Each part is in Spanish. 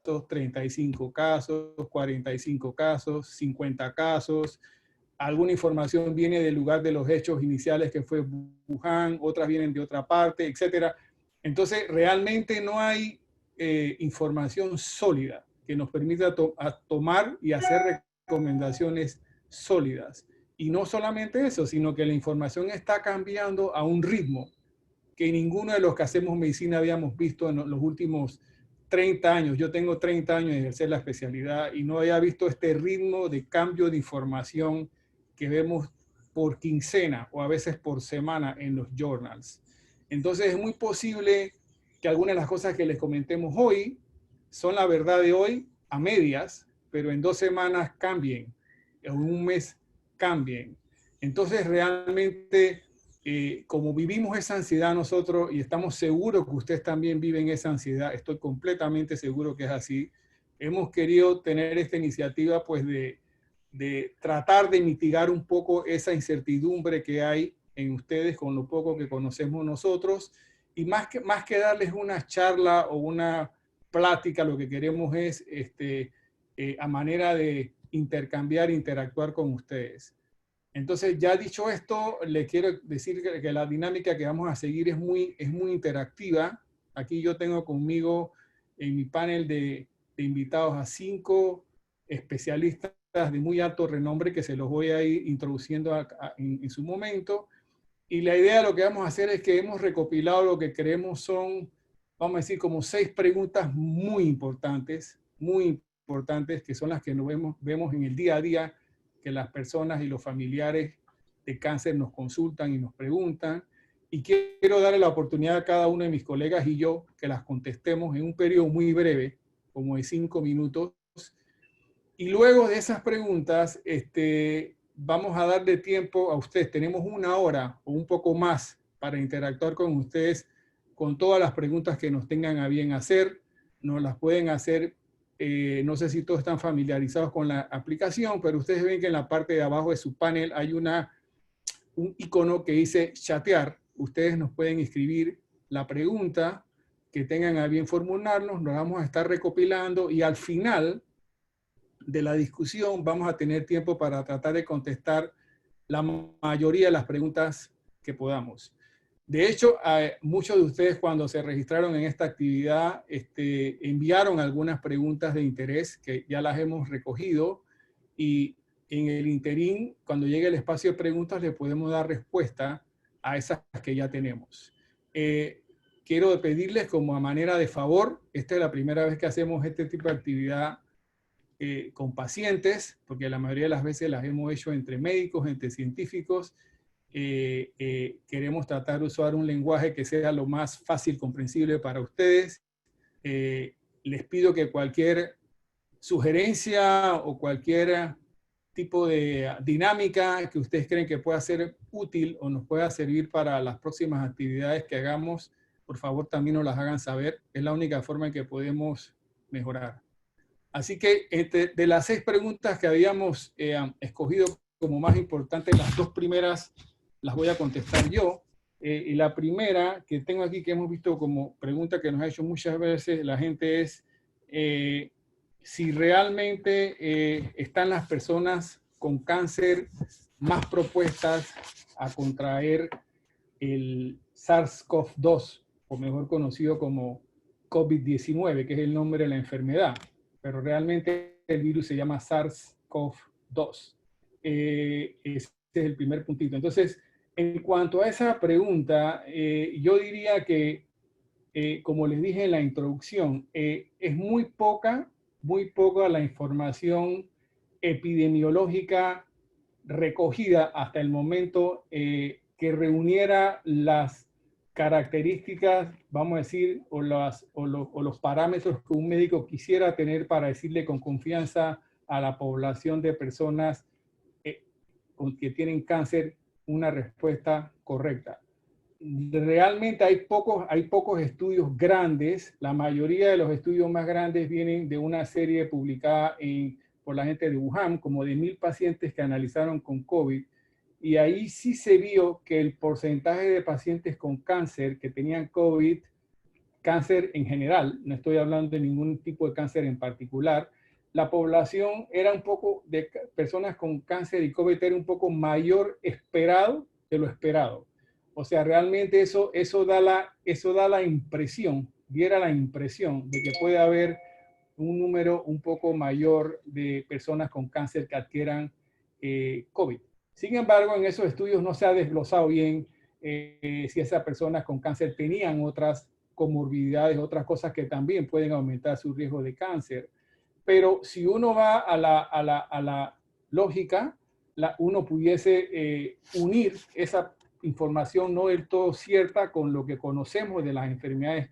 35 casos, 45 casos, 50 casos. Alguna información viene del lugar de los hechos iniciales que fue Wuhan, otras vienen de otra parte, etc. Entonces, realmente no hay información sólida que nos permita tomar y hacer recomendaciones sólidas. Y no solamente eso, sino que la información está cambiando a un ritmo que ninguno de los que hacemos medicina habíamos visto en los últimos 30 años. Yo tengo 30 años de ejercer la especialidad y no había visto este ritmo de cambio de información que vemos por quincena o a veces por semana en los journals. Entonces es muy posible que algunas de las cosas que les comentemos hoy son la verdad de hoy a medias, pero en 2 semanas cambien, en un mes cambien. Entonces realmente, como vivimos esa ansiedad nosotros y estamos seguros que ustedes también viven esa ansiedad, estoy completamente seguro que es así, hemos querido tener esta iniciativa pues de tratar de mitigar un poco esa incertidumbre que hay en ustedes con lo poco que conocemos nosotros, y más que darles una charla o una plática, lo que queremos es a manera de intercambiar, interactuar con ustedes. Entonces, ya dicho esto, les quiero decir que la dinámica que vamos a seguir es muy interactiva. Aquí yo tengo conmigo en mi panel de invitados a 5 especialistas de muy alto renombre que se los voy a ir introduciendo en su momento. Y la idea de lo que vamos a hacer es que hemos recopilado lo que creemos son, vamos a decir, como 6 preguntas muy importantes, que son las que nos vemos en el día a día, que las personas y los familiares de cáncer nos consultan y nos preguntan. Y quiero darle la oportunidad a cada uno de mis colegas y yo que las contestemos en un periodo muy breve, como de 5 minutos. Y luego de esas preguntas, vamos a darle tiempo a ustedes. Tenemos 1 hora o un poco más para interactuar con ustedes con todas las preguntas que nos tengan a bien hacer. Nos las pueden hacer, no sé si todos están familiarizados con la aplicación, pero ustedes ven que en la parte de abajo de su panel hay un icono que dice chatear. Ustedes nos pueden escribir la pregunta que tengan a bien formularnos, nos vamos a estar recopilando y al final de la discusión vamos a tener tiempo para tratar de contestar la mayoría de las preguntas que podamos. De hecho, muchos de ustedes cuando se registraron en esta actividad enviaron algunas preguntas de interés que ya las hemos recogido y en el interín, cuando llegue el espacio de preguntas, le podemos dar respuesta a esas que ya tenemos. Quiero pedirles como a manera de favor, esta es la primera vez que hacemos este tipo de actividad con pacientes, porque la mayoría de las veces las hemos hecho entre médicos, entre científicos. Queremos tratar de usar un lenguaje que sea lo más fácil comprensible para ustedes. Les pido que cualquier sugerencia o cualquier tipo de dinámica que ustedes creen que pueda ser útil o nos pueda servir para las próximas actividades que hagamos, por favor también nos las hagan saber. Es la única forma en que podemos mejorar. Así que de las 6 preguntas que habíamos escogido como más importantes, las 2 primeras las voy a contestar yo. Y la primera que tengo aquí, que hemos visto como pregunta que nos ha hecho muchas veces la gente es si realmente están las personas con cáncer más propuestas a contraer el SARS-CoV-2, o mejor conocido como COVID-19, que es el nombre de la enfermedad, pero realmente el virus se llama SARS-CoV-2. Ese es el primer puntito. Entonces, en cuanto a esa pregunta, yo diría que, como les dije en la introducción, es muy poca la información epidemiológica recogida hasta el momento que reuniera las características, vamos a decir, o los parámetros que un médico quisiera tener para decirle con confianza a la población de personas que tienen cáncer una respuesta correcta. Realmente hay pocos estudios grandes. La mayoría de los estudios más grandes vienen de una serie publicada por la gente de Wuhan, como de 1000 pacientes que analizaron con COVID. Y ahí sí se vio que el porcentaje de pacientes con cáncer que tenían COVID cáncer en general, no estoy hablando de ningún tipo de cáncer en particular, la población era un poco de personas con cáncer y COVID era un poco mayor esperado de lo esperado. O sea, realmente eso da la impresión, diera la impresión de que puede haber un número un poco mayor de personas con cáncer que adquieran COVID. Sin embargo, en esos estudios no se ha desglosado bien si esas personas con cáncer tenían otras comorbilidades, otras cosas que también pueden aumentar su riesgo de cáncer. Pero si uno va a la lógica, uno pudiese unir esa información no del todo cierta con lo que conocemos de las enfermedades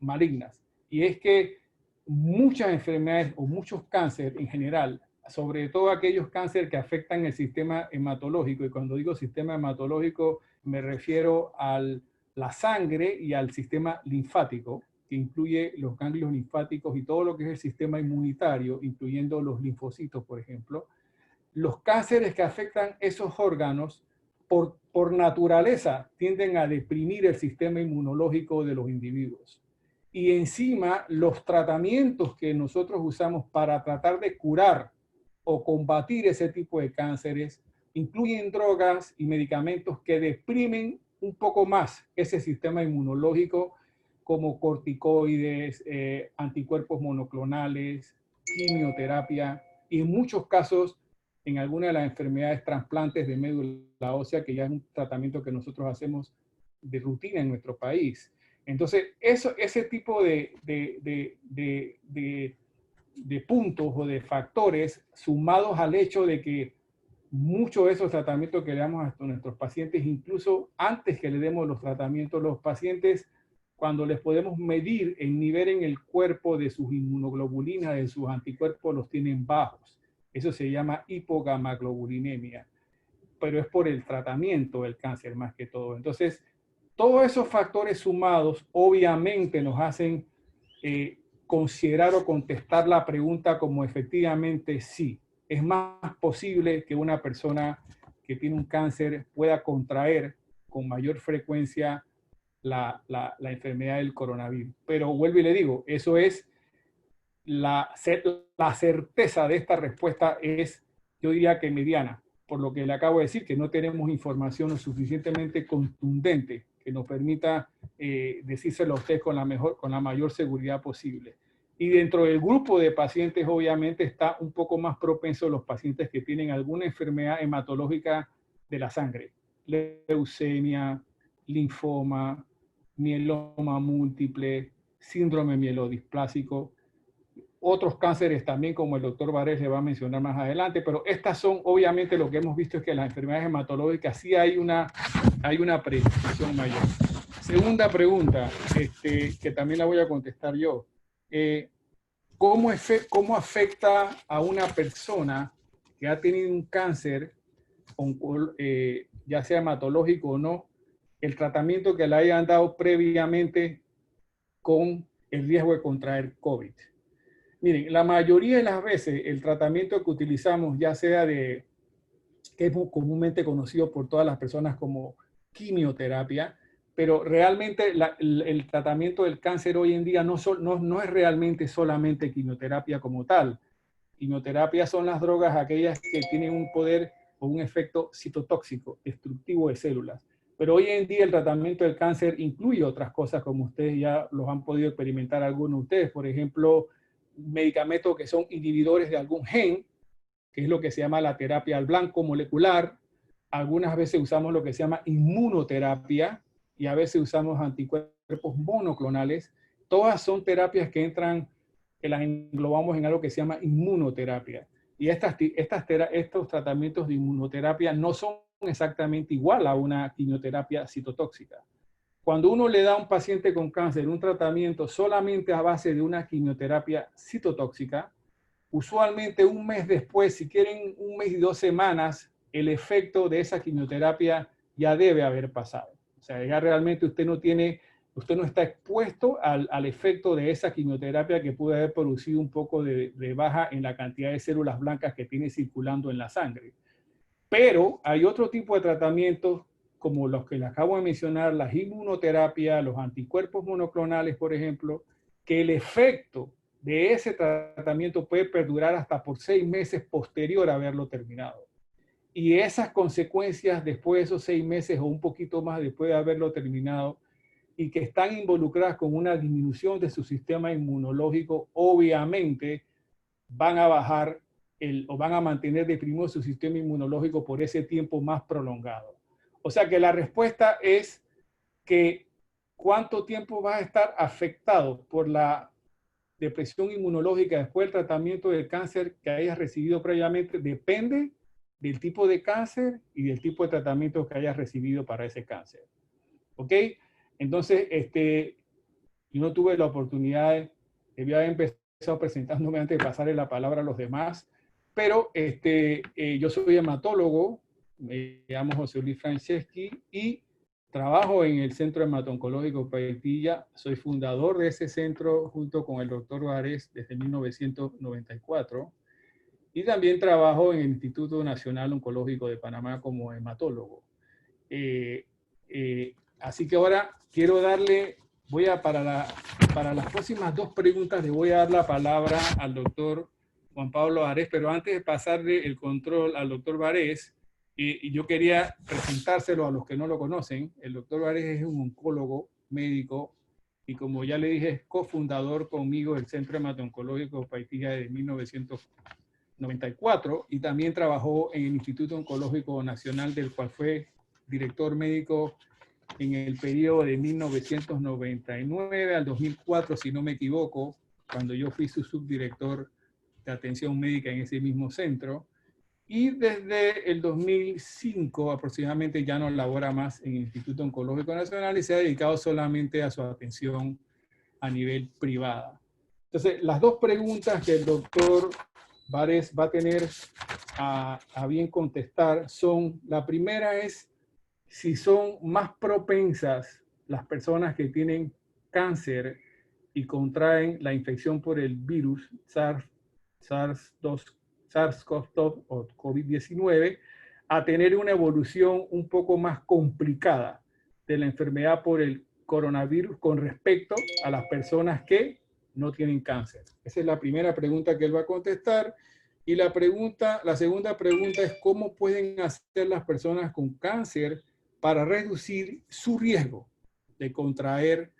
malignas. Y es que muchas enfermedades o muchos cánceres en general, sobre todo aquellos cánceres que afectan el sistema hematológico, y cuando digo sistema hematológico me refiero a la sangre y al sistema linfático, que incluye los ganglios linfáticos y todo lo que es el sistema inmunitario, incluyendo los linfocitos, por ejemplo. Los cánceres que afectan esos órganos, por naturaleza, tienden a deprimir el sistema inmunológico de los individuos. Y encima, los tratamientos que nosotros usamos para tratar de curar o combatir ese tipo de cánceres incluyen drogas y medicamentos que deprimen un poco más ese sistema inmunológico, como corticoides, anticuerpos monoclonales, quimioterapia y en muchos casos, en algunas de las enfermedades, trasplantes de médula ósea, que ya es un tratamiento que nosotros hacemos de rutina en nuestro país. Entonces, ese tipo de puntos o de factores sumados al hecho de que muchos de esos tratamientos que le damos a nuestros pacientes, incluso antes que le demos los tratamientos, los pacientes, cuando les podemos medir el nivel en el cuerpo de sus inmunoglobulinas, de sus anticuerpos, los tienen bajos. Eso se llama hipogamaglobulinemia, pero es por el tratamiento del cáncer más que todo. Entonces, todos esos factores sumados obviamente nos hacen considerar o contestar la pregunta como efectivamente sí. Es más posible que una persona que tiene un cáncer pueda contraer con mayor frecuencia la enfermedad del coronavirus. Pero vuelvo y le digo, eso es la certeza de esta respuesta es, yo diría que mediana, por lo que le acabo de decir, que no tenemos información lo suficientemente contundente que nos permita decírselo a usted con la mayor seguridad posible. Y dentro del grupo de pacientes, obviamente, está un poco más propenso los pacientes que tienen alguna enfermedad hematológica de la sangre, leucemia, linfoma, mieloma múltiple, síndrome mielodisplásico, otros cánceres también, como el doctor Varés le va a mencionar más adelante, pero estas son, obviamente, lo que hemos visto es que las enfermedades hematológicas sí hay una predisposición mayor. Segunda pregunta, que también la voy a contestar yo. ¿Cómo afecta a una persona que ha tenido un cáncer, ya sea hematológico o no, el tratamiento que le hayan dado previamente con el riesgo de contraer COVID? Miren, la mayoría de las veces el tratamiento que utilizamos, ya sea que es comúnmente conocido por todas las personas como quimioterapia, pero realmente el tratamiento del cáncer hoy en día no es realmente solamente quimioterapia como tal. Quimioterapia son las drogas aquellas que tienen un poder o un efecto citotóxico, destructivo de células. Pero hoy en día el tratamiento del cáncer incluye otras cosas, como ustedes ya los han podido experimentar algunos de ustedes. Por ejemplo, medicamentos que son inhibidores de algún gen, que es lo que se llama la terapia al blanco molecular. Algunas veces usamos lo que se llama inmunoterapia y a veces usamos anticuerpos monoclonales. Todas son terapias que las englobamos en algo que se llama inmunoterapia. Y estos tratamientos de inmunoterapia no son exactamente igual a una quimioterapia citotóxica. Cuando uno le da a un paciente con cáncer un tratamiento solamente a base de una quimioterapia citotóxica, usualmente un mes después, si quieren un mes y 2 semanas, el efecto de esa quimioterapia ya debe haber pasado. O sea, ya realmente usted no está expuesto al efecto de esa quimioterapia que puede haber producido un poco de baja en la cantidad de células blancas que tiene circulando en la sangre. Pero hay otro tipo de tratamientos como los que le acabo de mencionar, las inmunoterapias, los anticuerpos monoclonales, por ejemplo, que el efecto de ese tratamiento puede perdurar hasta por 6 meses posterior a haberlo terminado. Y esas consecuencias después de esos 6 meses o un poquito más después de haberlo terminado, y que están involucradas con una disminución de su sistema inmunológico, obviamente van a bajar o van a mantener deprimido su sistema inmunológico por ese tiempo más prolongado. O sea que la respuesta es que cuánto tiempo vas a estar afectado por la depresión inmunológica después del tratamiento del cáncer que hayas recibido previamente depende del tipo de cáncer y del tipo de tratamiento que hayas recibido para ese cáncer. ¿Ok? Entonces, yo no tuve la oportunidad, debía haber empezado presentándome antes de pasarle la palabra a los demás, pero yo soy hematólogo, me llamo José Luis Franceschi y trabajo en el Centro Hemato-Oncológico Paitilla. Soy fundador de ese centro junto con el doctor Vares desde 1994 y también trabajo en el Instituto Nacional Oncológico de Panamá como hematólogo. Así que ahora quiero darle, para las próximas 2 preguntas le voy a dar la palabra al doctor Juan Pablo Vares, pero antes de pasarle el control al doctor Vares, yo quería presentárselo a los que no lo conocen. El doctor Vares es un oncólogo médico y como ya le dije, es cofundador conmigo del Centro Hemato-Oncológico Paitilla de 1994 y también trabajó en el Instituto Oncológico Nacional, del cual fue director médico en el periodo de 1999 al 2004, si no me equivoco, cuando yo fui su subdirector de atención médica en ese mismo centro. Y desde el 2005 aproximadamente ya no labora más en el Instituto Oncológico Nacional y se ha dedicado solamente a su atención a nivel privada. Entonces, las 2 preguntas que el doctor Vares va a tener a bien contestar son, la primera es si son más propensas las personas que tienen cáncer y contraen la infección por el virus SARS-CoV-2 o COVID-19 a tener una evolución un poco más complicada de la enfermedad por el coronavirus con respecto a las personas que no tienen cáncer. Esa es la primera pregunta que él va a contestar. Y la segunda pregunta es cómo pueden hacer las personas con cáncer para reducir su riesgo de contraer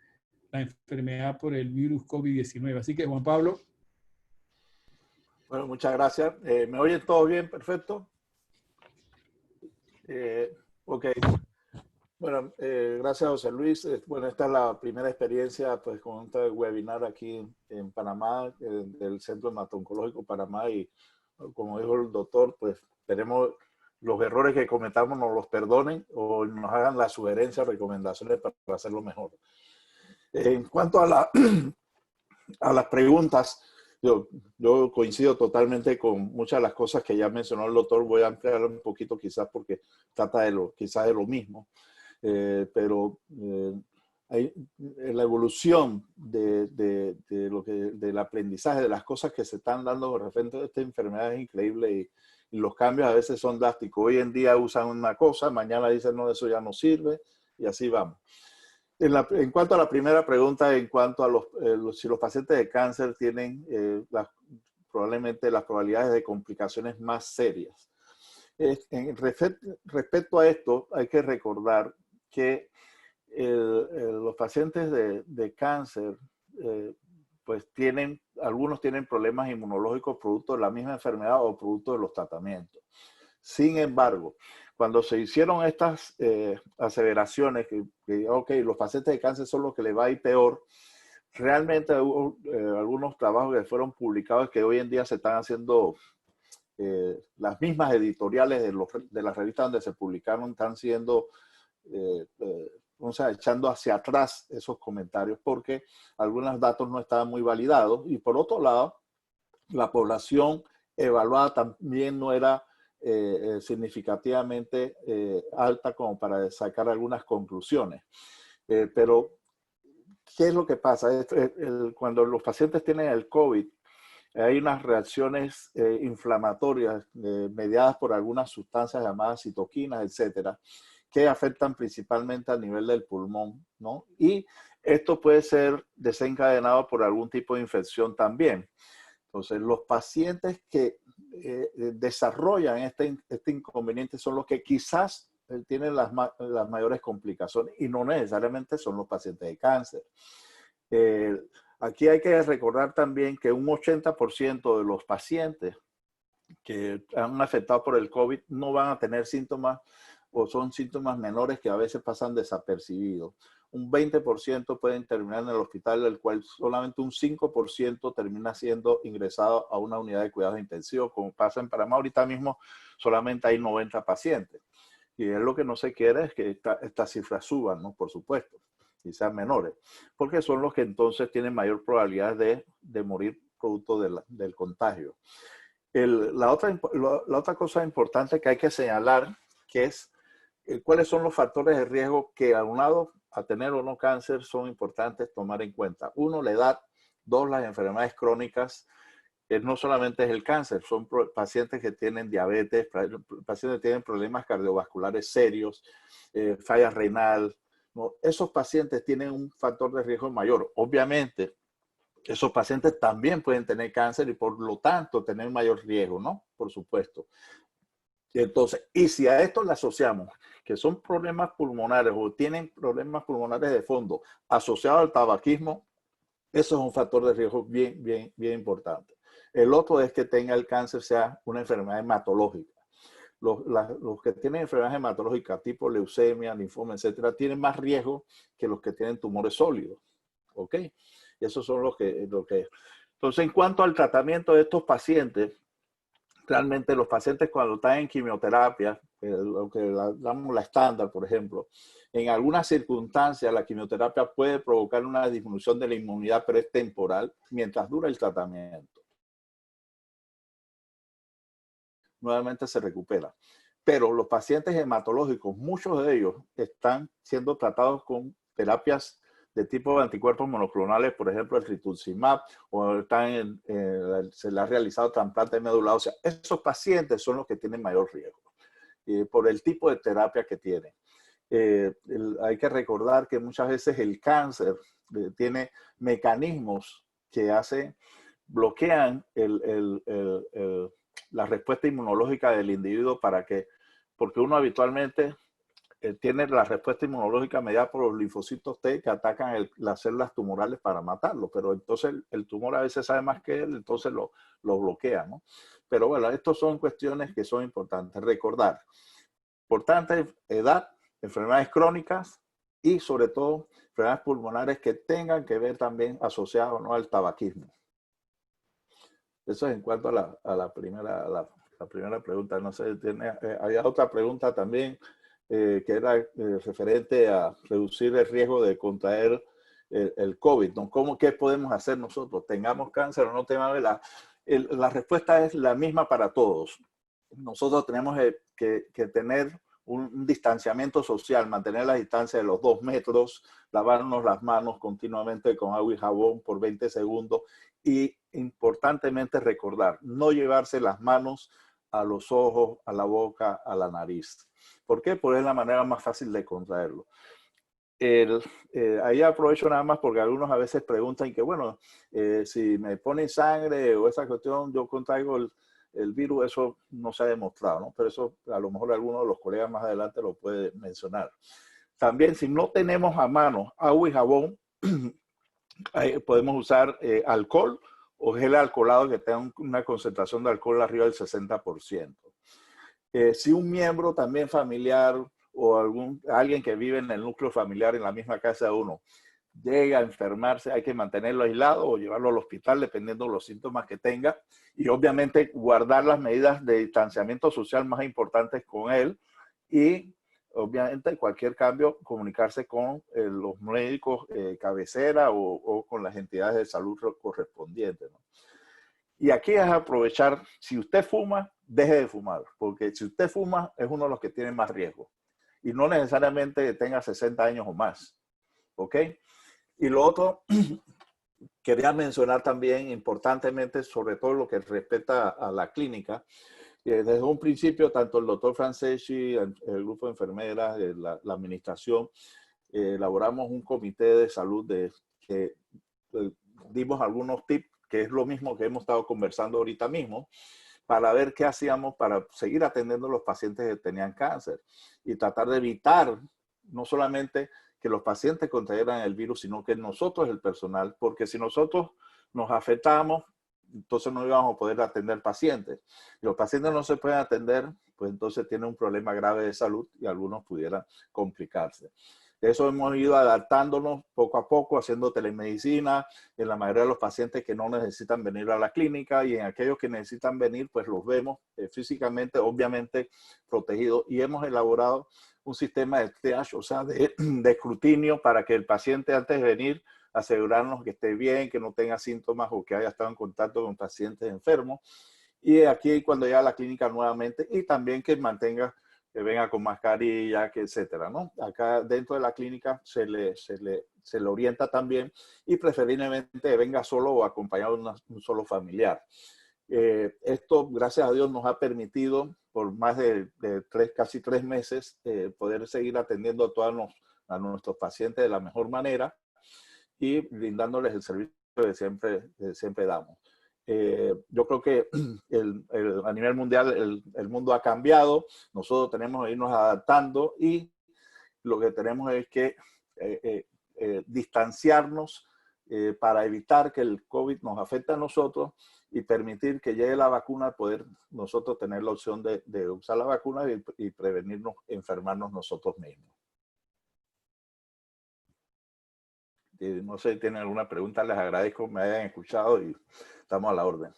la enfermedad por el virus COVID-19. Así que, Juan Pablo. Bueno, muchas gracias. ¿Me oyen todos bien? Perfecto. Ok. Bueno, gracias, José Luis. Bueno, esta es la primera experiencia pues, con este webinar aquí en Panamá, del Centro Hemato-Oncológico Panamá. Y como dijo el doctor, pues esperemos los errores que cometamos nos los perdonen o nos hagan las sugerencias, recomendaciones para hacerlo mejor. En cuanto a las preguntas, yo coincido totalmente con muchas de las cosas que ya mencionó el doctor. Voy a ampliar un poquito quizás porque trata quizás de lo mismo. Pero la evolución del aprendizaje, de las cosas que se están dando referente a esta enfermedad es increíble y los cambios a veces son drásticos. Hoy en día usan una cosa, mañana dicen no, eso ya no sirve y así vamos. En cuanto a la primera pregunta, en cuanto a si los pacientes de cáncer tienen probablemente las probabilidades de complicaciones más serias. Respecto a esto, hay que recordar que los pacientes de cáncer, pues algunos tienen problemas inmunológicos producto de la misma enfermedad o producto de los tratamientos. Sin embargo, cuando se hicieron estas aseveraciones que ok, los pacientes de cáncer son los que les va a ir peor, realmente hubo algunos trabajos que fueron publicados que hoy en día se están haciendo, las mismas editoriales de las revistas donde se publicaron están siendo, echando hacia atrás esos comentarios porque algunos datos no estaban muy validados y por otro lado, la población evaluada también no era significativamente alta como para sacar algunas conclusiones. Pero, ¿qué es lo que pasa? Cuando los pacientes tienen el COVID, hay unas reacciones inflamatorias mediadas por algunas sustancias llamadas citoquinas, etcétera. que afectan principalmente al nivel del pulmón, ¿no? Y esto puede ser desencadenado por algún tipo de infección también. Entonces, los pacientes que desarrollan este inconveniente son los que quizás tienen las mayores complicaciones y no necesariamente son los pacientes de cáncer. Aquí hay que recordar también que un 80% de los pacientes que han afectado por el COVID no van a tener síntomas o son síntomas menores que a veces pasan desapercibidos. Un 20% pueden terminar en el hospital, del cual solamente un 5% termina siendo ingresado a una unidad de cuidados intensivos, como pasa en Panamá. Ahorita mismo solamente hay 90 pacientes. Y es lo que no se quiere, es que estas cifras suban, ¿no? Por supuesto, y sean menores, porque son los que entonces tienen mayor probabilidad de morir producto del contagio. La otra cosa importante que hay que señalar, que es cuáles son los factores de riesgo que, a un lado, a tener o no cáncer, son importantes tomar en cuenta. Uno, la edad. Dos, las enfermedades crónicas. No solamente es el cáncer, son pacientes que tienen diabetes, pacientes que tienen problemas cardiovasculares serios, falla renal, ¿no? Esos pacientes tienen un factor de riesgo mayor. Obviamente, esos pacientes también pueden tener cáncer y por lo tanto tener mayor riesgo, ¿no? Por supuesto. Entonces, y si a esto le asociamos que son problemas pulmonares o tienen problemas pulmonares de fondo asociados al tabaquismo, eso es un factor de riesgo bien importante. El otro es que tenga el cáncer sea una enfermedad hematológica. Los que tienen enfermedades hematológicas tipo leucemia, linfoma, etcétera, tienen más riesgo que los que tienen tumores sólidos. ¿Ok? Y esos son los que. Entonces, en cuanto al tratamiento de estos pacientes, realmente los pacientes cuando están en quimioterapia, lo que llamamos la estándar, por ejemplo, en algunas circunstancias la quimioterapia puede provocar una disminución de la inmunidad, pero es temporal mientras dura el tratamiento. Nuevamente se recupera. Pero los pacientes hematológicos, muchos de ellos están siendo tratados con terapias de tipo de anticuerpos monoclonales, por ejemplo, el rituximab, o se le ha realizado trasplante de médula ósea. Esos pacientes son los que tienen mayor riesgo por el tipo de terapia que tienen. Hay que recordar que muchas veces el cáncer tiene mecanismos que bloquean la respuesta inmunológica del individuo porque uno habitualmente tiene la respuesta inmunológica mediada por los linfocitos T que atacan las células tumorales para matarlo, pero entonces el tumor a veces sabe más que él, entonces lo bloquea, ¿no? Pero bueno, estas son cuestiones que son importantes. Recordar, importante, edad, enfermedades crónicas y sobre todo enfermedades pulmonares que tengan que ver también asociadas, ¿no?, al tabaquismo. Eso es en cuanto a la primera pregunta. No sé, había otra pregunta también que era referente a reducir el riesgo de contraer el COVID, ¿no? ¿Qué podemos hacer nosotros? ¿Tengamos cáncer o no tengamos? La respuesta es la misma para todos. Nosotros tenemos que tener un distanciamiento social, mantener la distancia de los 2 metros, lavarnos las manos continuamente con agua y jabón por 20 segundos y, importantemente, recordar, no llevarse las manos a los ojos, a la boca, a la nariz. ¿Por qué? Porque es la manera más fácil de contraerlo. Ahí aprovecho nada más porque algunos a veces preguntan que, bueno, si me ponen sangre o esa cuestión, yo contraigo el virus. Eso no se ha demostrado, ¿no? Pero eso a lo mejor alguno de los colegas más adelante lo puede mencionar. También, si no tenemos a mano agua y jabón, podemos usar alcohol o gel alcoholado que tenga una concentración de alcohol arriba del 60%. Si un miembro también familiar o alguien que vive en el núcleo familiar en la misma casa de uno llega a enfermarse, hay que mantenerlo aislado o llevarlo al hospital dependiendo de los síntomas que tenga, y obviamente guardar las medidas de distanciamiento social más importantes con él, y obviamente cualquier cambio comunicarse con los médicos cabecera o con las entidades de salud correspondientes, ¿no? Y aquí es aprovechar, si usted fuma, deje de fumar, porque si usted fuma es uno de los que tiene más riesgo y no necesariamente tenga 60 años o más, ¿ok? Y lo otro, quería mencionar también importantemente, sobre todo lo que respecta a la clínica, Desde un principio, tanto el doctor Franceschi, el grupo de enfermeras, la administración, elaboramos un comité de salud que dimos algunos tips, que es lo mismo que hemos estado conversando ahorita mismo, para ver qué hacíamos para seguir atendiendo a los pacientes que tenían cáncer y tratar de evitar no solamente que los pacientes contrajeran el virus, sino que nosotros, el personal, porque si nosotros nos afectamos, entonces no íbamos a poder atender pacientes. Y los pacientes no se pueden atender, pues entonces tienen un problema grave de salud y algunos pudieran complicarse. De eso hemos ido adaptándonos poco a poco, haciendo telemedicina en la mayoría de los pacientes que no necesitan venir a la clínica, y en aquellos que necesitan venir, pues los vemos físicamente, obviamente protegidos, y hemos elaborado un sistema de triage, o sea, de escrutinio para que el paciente antes de venir asegurarnos que esté bien, que no tenga síntomas o que haya estado en contacto con pacientes enfermos. Y aquí cuando llega a la clínica nuevamente, y también que mantenga, que venga con mascarilla, que etcétera, ¿no? Acá dentro de la clínica se le orienta también, y preferiblemente venga solo o acompañado de un solo familiar. Esto, gracias a Dios, nos ha permitido por más de casi 3 meses poder seguir atendiendo a nuestros pacientes de la mejor manera y brindándoles el servicio que siempre damos. Yo creo que a nivel mundial el mundo ha cambiado, nosotros tenemos que irnos adaptando, y lo que tenemos es que distanciarnos para evitar que el COVID nos afecte a nosotros y permitir que llegue la vacuna, poder nosotros tener la opción de usar la vacuna y prevenirnos, enfermarnos nosotros mismos. No sé si tienen alguna pregunta, les agradezco que me hayan escuchado y estamos a la orden.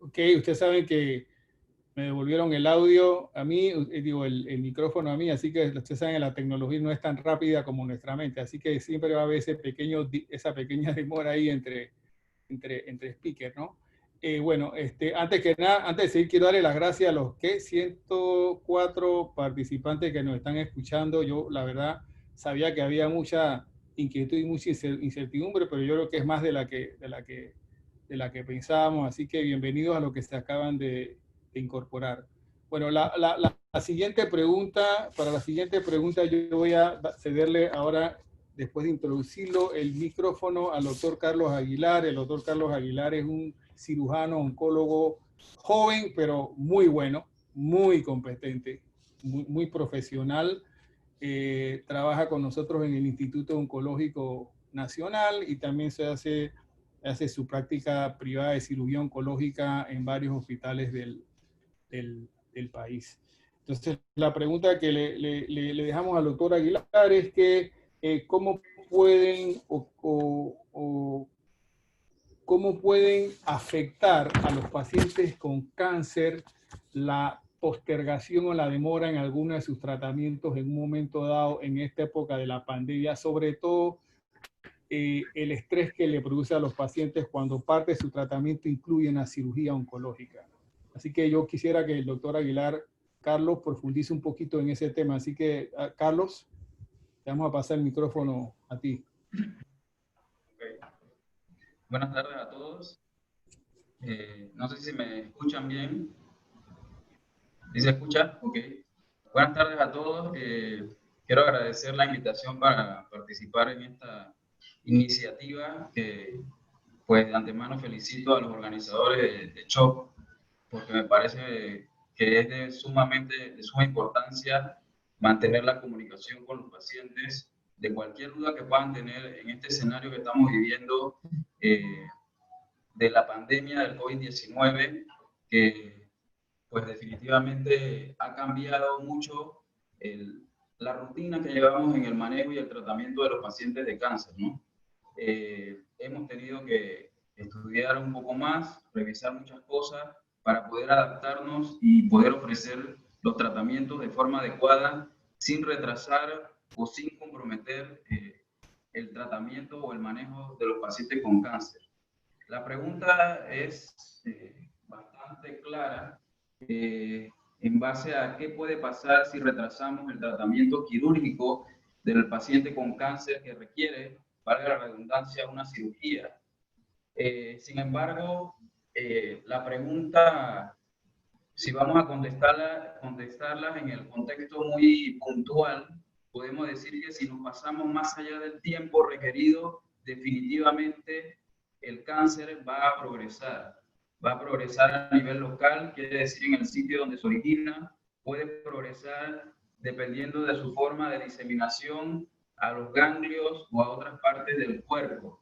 Ok, ustedes saben que me devolvieron el audio a mí, digo, el micrófono a mí, así que ustedes saben que la tecnología no es tan rápida como nuestra mente, así que siempre va a haber esa pequeña demora ahí entre speakers, ¿no? Bueno, antes que nada, antes de seguir, quiero darle las gracias a los 104 participantes que nos están escuchando. Yo, la verdad, sabía que había mucha inquietud y mucha incertidumbre, pero yo creo que es más de la que pensábamos, así que bienvenidos a los que se acaban de incorporar. Bueno, la siguiente pregunta, para la siguiente pregunta yo voy a cederle ahora, después de introducirlo, el micrófono al doctor Carlos Aguilar. El doctor Carlos Aguilar es un cirujano oncólogo joven, pero muy bueno, muy competente, muy profesional. Trabaja con nosotros en el Instituto Oncológico Nacional y también hace su práctica privada de cirugía oncológica en varios hospitales del país. Entonces, la pregunta que le dejamos al doctor Aguilar es que cómo pueden cómo pueden afectar a los pacientes con cáncer la postergación o la demora en alguno de sus tratamientos en un momento dado en esta época de la pandemia, sobre todo el estrés que le produce a los pacientes cuando parte de su tratamiento incluye una cirugía oncológica. Así que yo quisiera que el doctor Aguilar, Carlos, profundice un poquito en ese tema. Así que, Carlos, te vamos a pasar el micrófono a ti. Okay. Buenas tardes a todos. No sé si me escuchan bien. ¿Sí se escucha? Ok. Buenas tardes a todos. Quiero agradecer la invitación para participar en esta iniciativa que, pues, de antemano felicito a los organizadores de CHOP, porque me parece que es de suma importancia mantener la comunicación con los pacientes de cualquier duda que puedan tener en este escenario que estamos viviendo de la pandemia del COVID-19, que pues definitivamente ha cambiado mucho la rutina que llevamos en el manejo y el tratamiento de los pacientes de cáncer, ¿no? Hemos tenido que estudiar un poco más, revisar muchas cosas para poder adaptarnos y poder ofrecer los tratamientos de forma adecuada sin retrasar o sin comprometer el tratamiento o el manejo de los pacientes con cáncer. La pregunta es bastante clara. en base a qué puede pasar si retrasamos el tratamiento quirúrgico del paciente con cáncer que requiere, valga la redundancia, una cirugía. Sin embargo, la pregunta, si vamos a contestarlas en el contexto muy puntual, podemos decir que si nos pasamos más allá del tiempo requerido, definitivamente el cáncer va a progresar. Va a progresar a nivel local, quiere decir en el sitio donde se origina, puede progresar dependiendo de su forma de diseminación a los ganglios o a otras partes del cuerpo.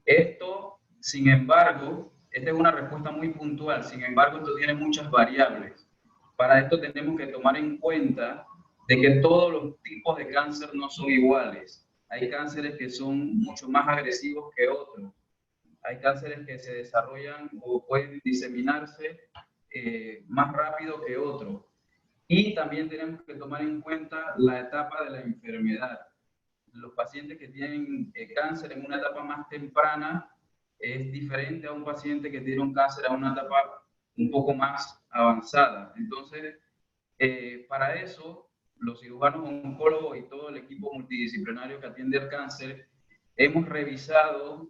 Esto, sin embargo, esta es una respuesta muy puntual, sin embargo, esto tiene muchas variables. Para esto tenemos que tomar en cuenta de que todos los tipos de cáncer no son iguales. Hay cánceres que son mucho más agresivos que otros. Hay cánceres que se desarrollan o pueden diseminarse más rápido que otros. Y también tenemos que tomar en cuenta la etapa de la enfermedad. Los pacientes que tienen cáncer en una etapa más temprana es diferente a un paciente que tiene un cáncer a una etapa un poco más avanzada. Entonces, para eso, los cirujanos oncólogos y todo el equipo multidisciplinario que atiende el cáncer, hemos revisado,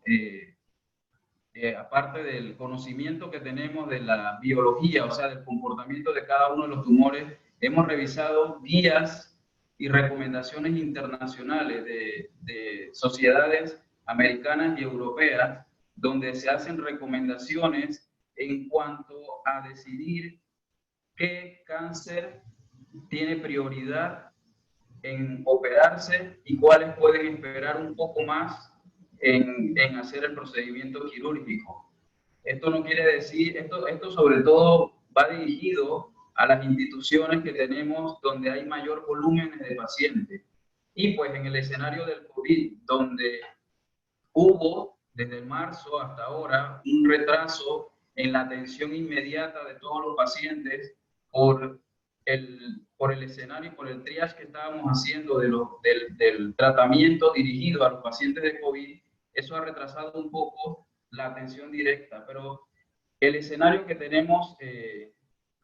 aparte del conocimiento que tenemos de la biología, o sea, del comportamiento de cada uno de los tumores, hemos revisado guías y recomendaciones internacionales de sociedades americanas y europeas, donde se hacen recomendaciones en cuanto a decidir qué cáncer tiene prioridad en operarse y cuáles pueden esperar un poco más en hacer el procedimiento quirúrgico. Esto no quiere decir, esto sobre todo va dirigido a las instituciones que tenemos donde hay mayor volumen de pacientes. Y pues en el escenario del COVID, donde hubo desde marzo hasta ahora un retraso en la atención inmediata de todos los pacientes por el escenario y por el triage que estábamos haciendo del tratamiento dirigido a los pacientes de COVID, eso ha retrasado un poco la atención directa, pero el escenario que tenemos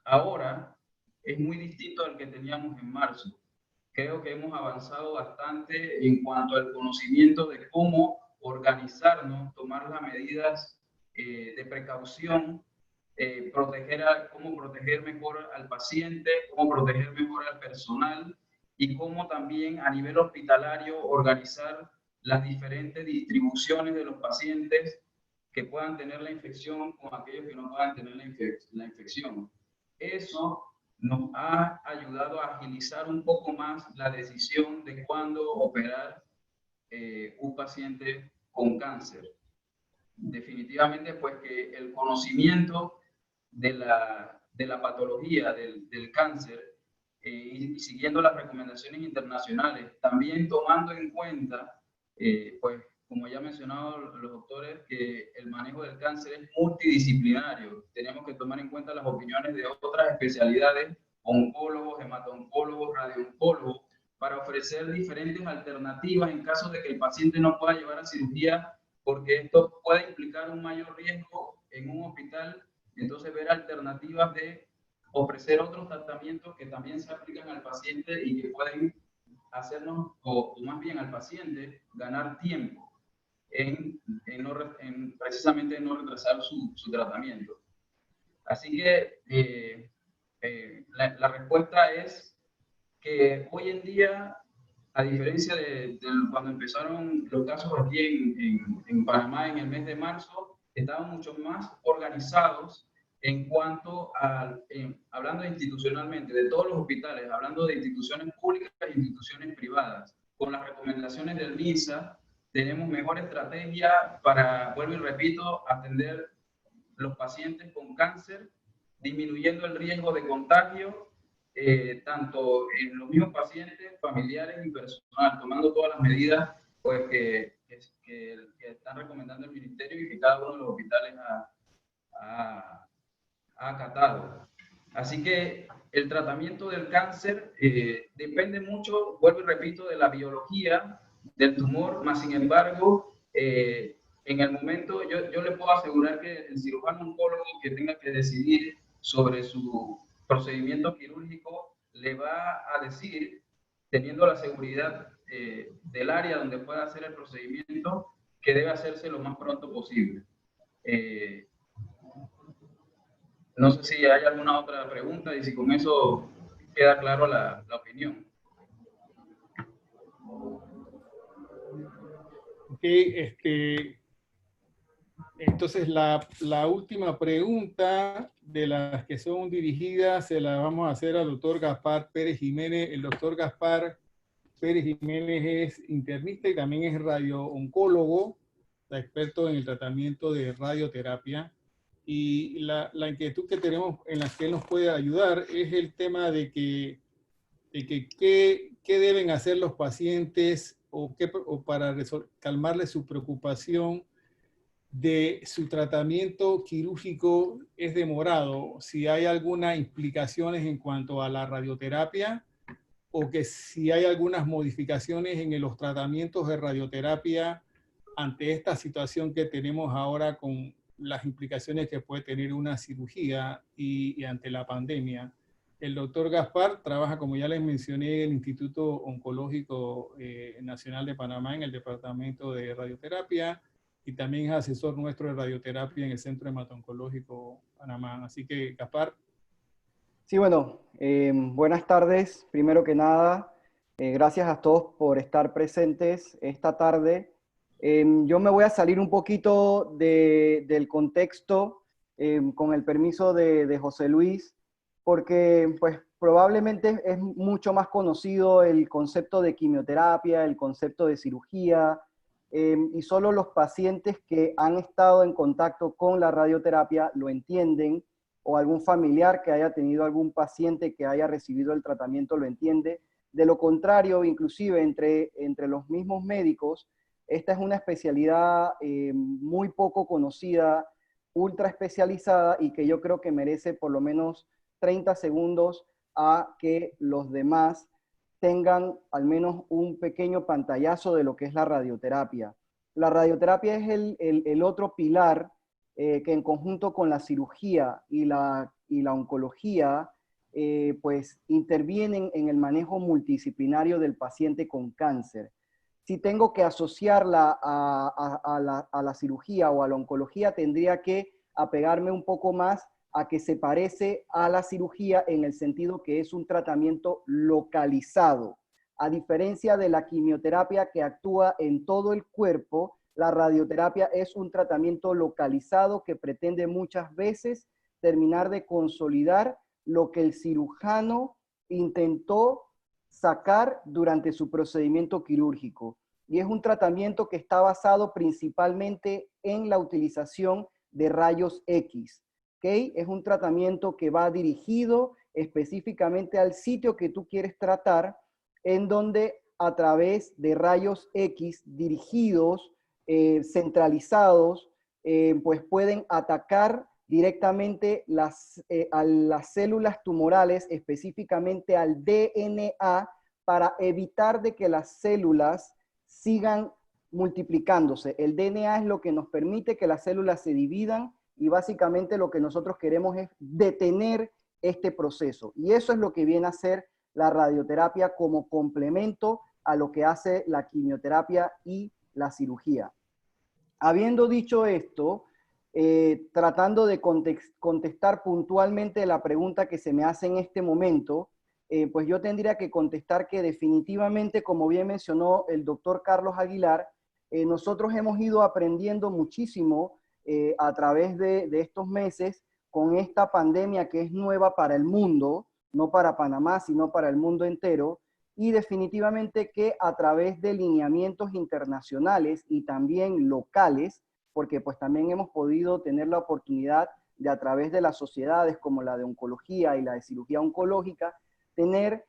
ahora es muy distinto al que teníamos en marzo. Creo que hemos avanzado bastante en cuanto al conocimiento de cómo organizarnos, tomar las medidas de precaución, cómo proteger mejor al paciente, cómo proteger mejor al personal y cómo también a nivel hospitalario organizar las diferentes distribuciones de los pacientes que puedan tener la infección con aquellos que no puedan tener la infección. Eso nos ha ayudado a agilizar un poco más la decisión de cuándo operar un paciente con cáncer. Definitivamente, pues que el conocimiento de la patología del cáncer y siguiendo las recomendaciones internacionales, también tomando en cuenta, pues como ya han mencionado los doctores, que el manejo del cáncer es multidisciplinario. Tenemos que tomar en cuenta las opiniones de otras especialidades, oncólogos, hematoncólogos, radiooncólogos, para ofrecer diferentes alternativas en caso de que el paciente no pueda llevar a cirugía, porque esto puede implicar un mayor riesgo en un hospital. Entonces, ver alternativas de ofrecer otros tratamientos que también se aplican al paciente y que pueden hacernos, o más bien al paciente, ganar tiempo precisamente en no retrasar su tratamiento. Así que la respuesta es que hoy en día, a diferencia de cuando empezaron los casos aquí en Panamá en el mes de marzo, estaban mucho más organizados en cuanto a, hablando institucionalmente, de todos los hospitales, hablando de instituciones públicas e instituciones privadas. Con las recomendaciones del MINSA, tenemos mejor estrategia para, vuelvo y repito, atender los pacientes con cáncer, disminuyendo el riesgo de contagio, tanto en los mismos pacientes, familiares y personal, tomando todas las medidas pues, que están recomendando el Ministerio y que cada uno de los hospitales ha acatado. Así que el tratamiento del cáncer depende mucho, vuelvo y repito, de la biología del tumor, más sin embargo, en el momento, yo le puedo asegurar que el cirujano oncólogo que tenga que decidir sobre su procedimiento quirúrgico le va a decir, teniendo la seguridad del área donde pueda hacer el procedimiento, que debe hacerse lo más pronto posible. No sé si hay alguna otra pregunta y si con eso queda claro la opinión. Ok, entonces la última pregunta de las que son dirigidas se la vamos a hacer al doctor Gaspar Pérez Jiménez. El doctor Gaspar Pérez Jiménez es internista y también es radio-oncólogo, experto en el tratamiento de radioterapia. Y la inquietud que tenemos en la que él nos puede ayudar es el tema de que qué deben hacer los pacientes o para calmarles su preocupación de su tratamiento quirúrgico es demorado, si hay algunas implicaciones en cuanto a la radioterapia o que si hay algunas modificaciones en los tratamientos de radioterapia ante esta situación que tenemos ahora con las implicaciones que puede tener una cirugía y ante la pandemia. El doctor Gaspar trabaja, como ya les mencioné, en el Instituto Oncológico Nacional de Panamá en el Departamento de Radioterapia y también es asesor nuestro de radioterapia en el Centro Hemato-Oncológico Panamá. Así que, Gaspar. Sí, bueno, buenas tardes. Primero que nada, gracias a todos por estar presentes esta tarde. Yo me voy a salir un poquito del contexto, con el permiso de José Luis, porque pues probablemente es mucho más conocido el concepto de quimioterapia, el concepto de cirugía, y solo los pacientes que han estado en contacto con la radioterapia lo entienden, o algún familiar que haya tenido algún paciente que haya recibido el tratamiento lo entiende. De lo contrario, inclusive entre los mismos médicos, esta es una especialidad muy poco conocida, ultra especializada, y que yo creo que merece por lo menos 30 segundos a que los demás tengan al menos un pequeño pantallazo de lo que es la radioterapia. La radioterapia es el otro pilar que en conjunto con la cirugía y la oncología, pues intervienen en el manejo multidisciplinario del paciente con cáncer. Si tengo que asociarla a la cirugía o a la oncología, tendría que apegarme un poco más a que se parece a la cirugía en el sentido que es un tratamiento localizado. A diferencia de la quimioterapia que actúa en todo el cuerpo, la radioterapia es un tratamiento localizado que pretende muchas veces terminar de consolidar lo que el cirujano intentó sacar durante su procedimiento quirúrgico. Y es un tratamiento que está basado principalmente en la utilización de rayos X. ¿Okay? Es un tratamiento que va dirigido específicamente al sitio que tú quieres tratar, en donde a través de rayos X dirigidos, centralizados, pues pueden atacar directamente a las células tumorales, específicamente al DNA, para evitar de que las células sigan multiplicándose. El DNA es lo que nos permite que las células se dividan y básicamente lo que nosotros queremos es detener este proceso. Y eso es lo que viene a ser la radioterapia como complemento a lo que hace la quimioterapia y la cirugía. Habiendo dicho esto, tratando de contestar puntualmente la pregunta que se me hace en este momento, pues yo tendría que contestar que definitivamente, como bien mencionó el doctor Carlos Aguilar, nosotros hemos ido aprendiendo muchísimo a través de estos meses con esta pandemia que es nueva para el mundo, no para Panamá, sino para el mundo entero, y definitivamente que a través de lineamientos internacionales y también locales, porque pues también hemos podido tener la oportunidad de a través de las sociedades como la de oncología y la de cirugía oncológica, tener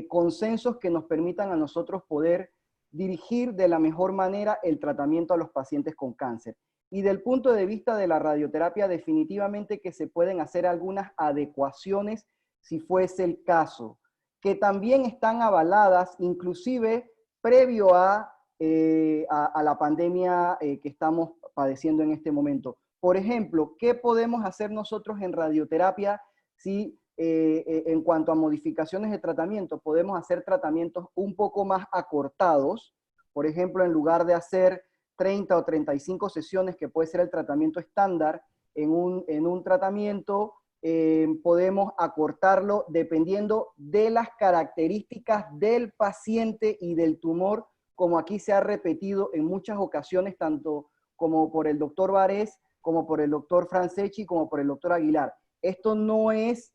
consensos que nos permitan a nosotros poder dirigir de la mejor manera el tratamiento a los pacientes con cáncer. Y del punto de vista de la radioterapia, definitivamente que se pueden hacer algunas adecuaciones si fuese el caso, que también están avaladas inclusive previo a la pandemia que estamos padeciendo en este momento. Por ejemplo, ¿qué podemos hacer nosotros en radioterapia si en cuanto a modificaciones de tratamiento, podemos hacer tratamientos un poco más acortados. Por ejemplo, en lugar de hacer 30 o 35 sesiones, que puede ser el tratamiento estándar, en un tratamiento, podemos acortarlo dependiendo de las características del paciente y del tumor, como aquí se ha repetido en muchas ocasiones, tanto como por el doctor Varés, como por el doctor Franceschi, como por el doctor Aguilar. Esto no es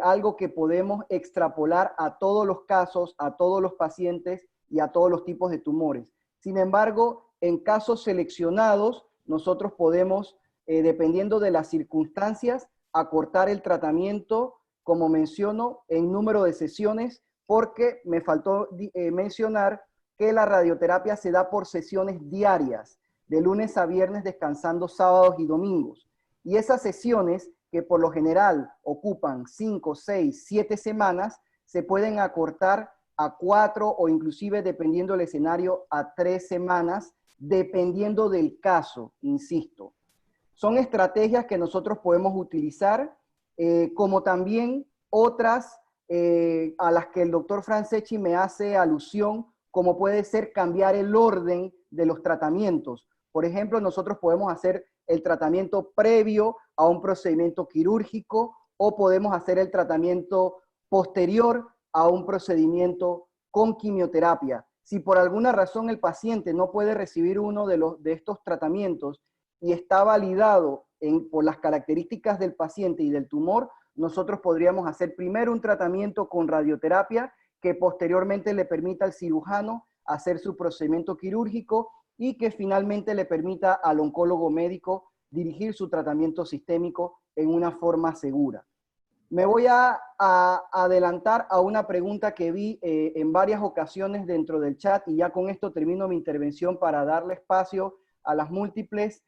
algo que podemos extrapolar a todos los casos, a todos los pacientes y a todos los tipos de tumores. Sin embargo, en casos seleccionados, nosotros podemos, dependiendo de las circunstancias, acortar el tratamiento, como menciono, en número de sesiones, porque me faltó mencionar que la radioterapia se da por sesiones diarias, de lunes a viernes, descansando sábados y domingos. Y esas sesiones, que por lo general ocupan 5, 6, 7 semanas, se pueden acortar a 4 o inclusive, dependiendo del escenario, a 3 semanas, dependiendo del caso, insisto. Son estrategias que nosotros podemos utilizar, como también otras a las que el doctor Franceschi me hace alusión, como puede ser cambiar el orden de los tratamientos. Por ejemplo, nosotros podemos hacer el tratamiento previo a un procedimiento quirúrgico o podemos hacer el tratamiento posterior a un procedimiento con quimioterapia. Si por alguna razón el paciente no puede recibir uno de estos tratamientos y está validado por las características del paciente y del tumor, nosotros podríamos hacer primero un tratamiento con radioterapia que posteriormente le permita al cirujano hacer su procedimiento quirúrgico y que finalmente le permita al oncólogo médico dirigir su tratamiento sistémico en una forma segura. Me voy a adelantar a una pregunta que vi en varias ocasiones dentro del chat, y ya con esto termino mi intervención para darle espacio a las múltiples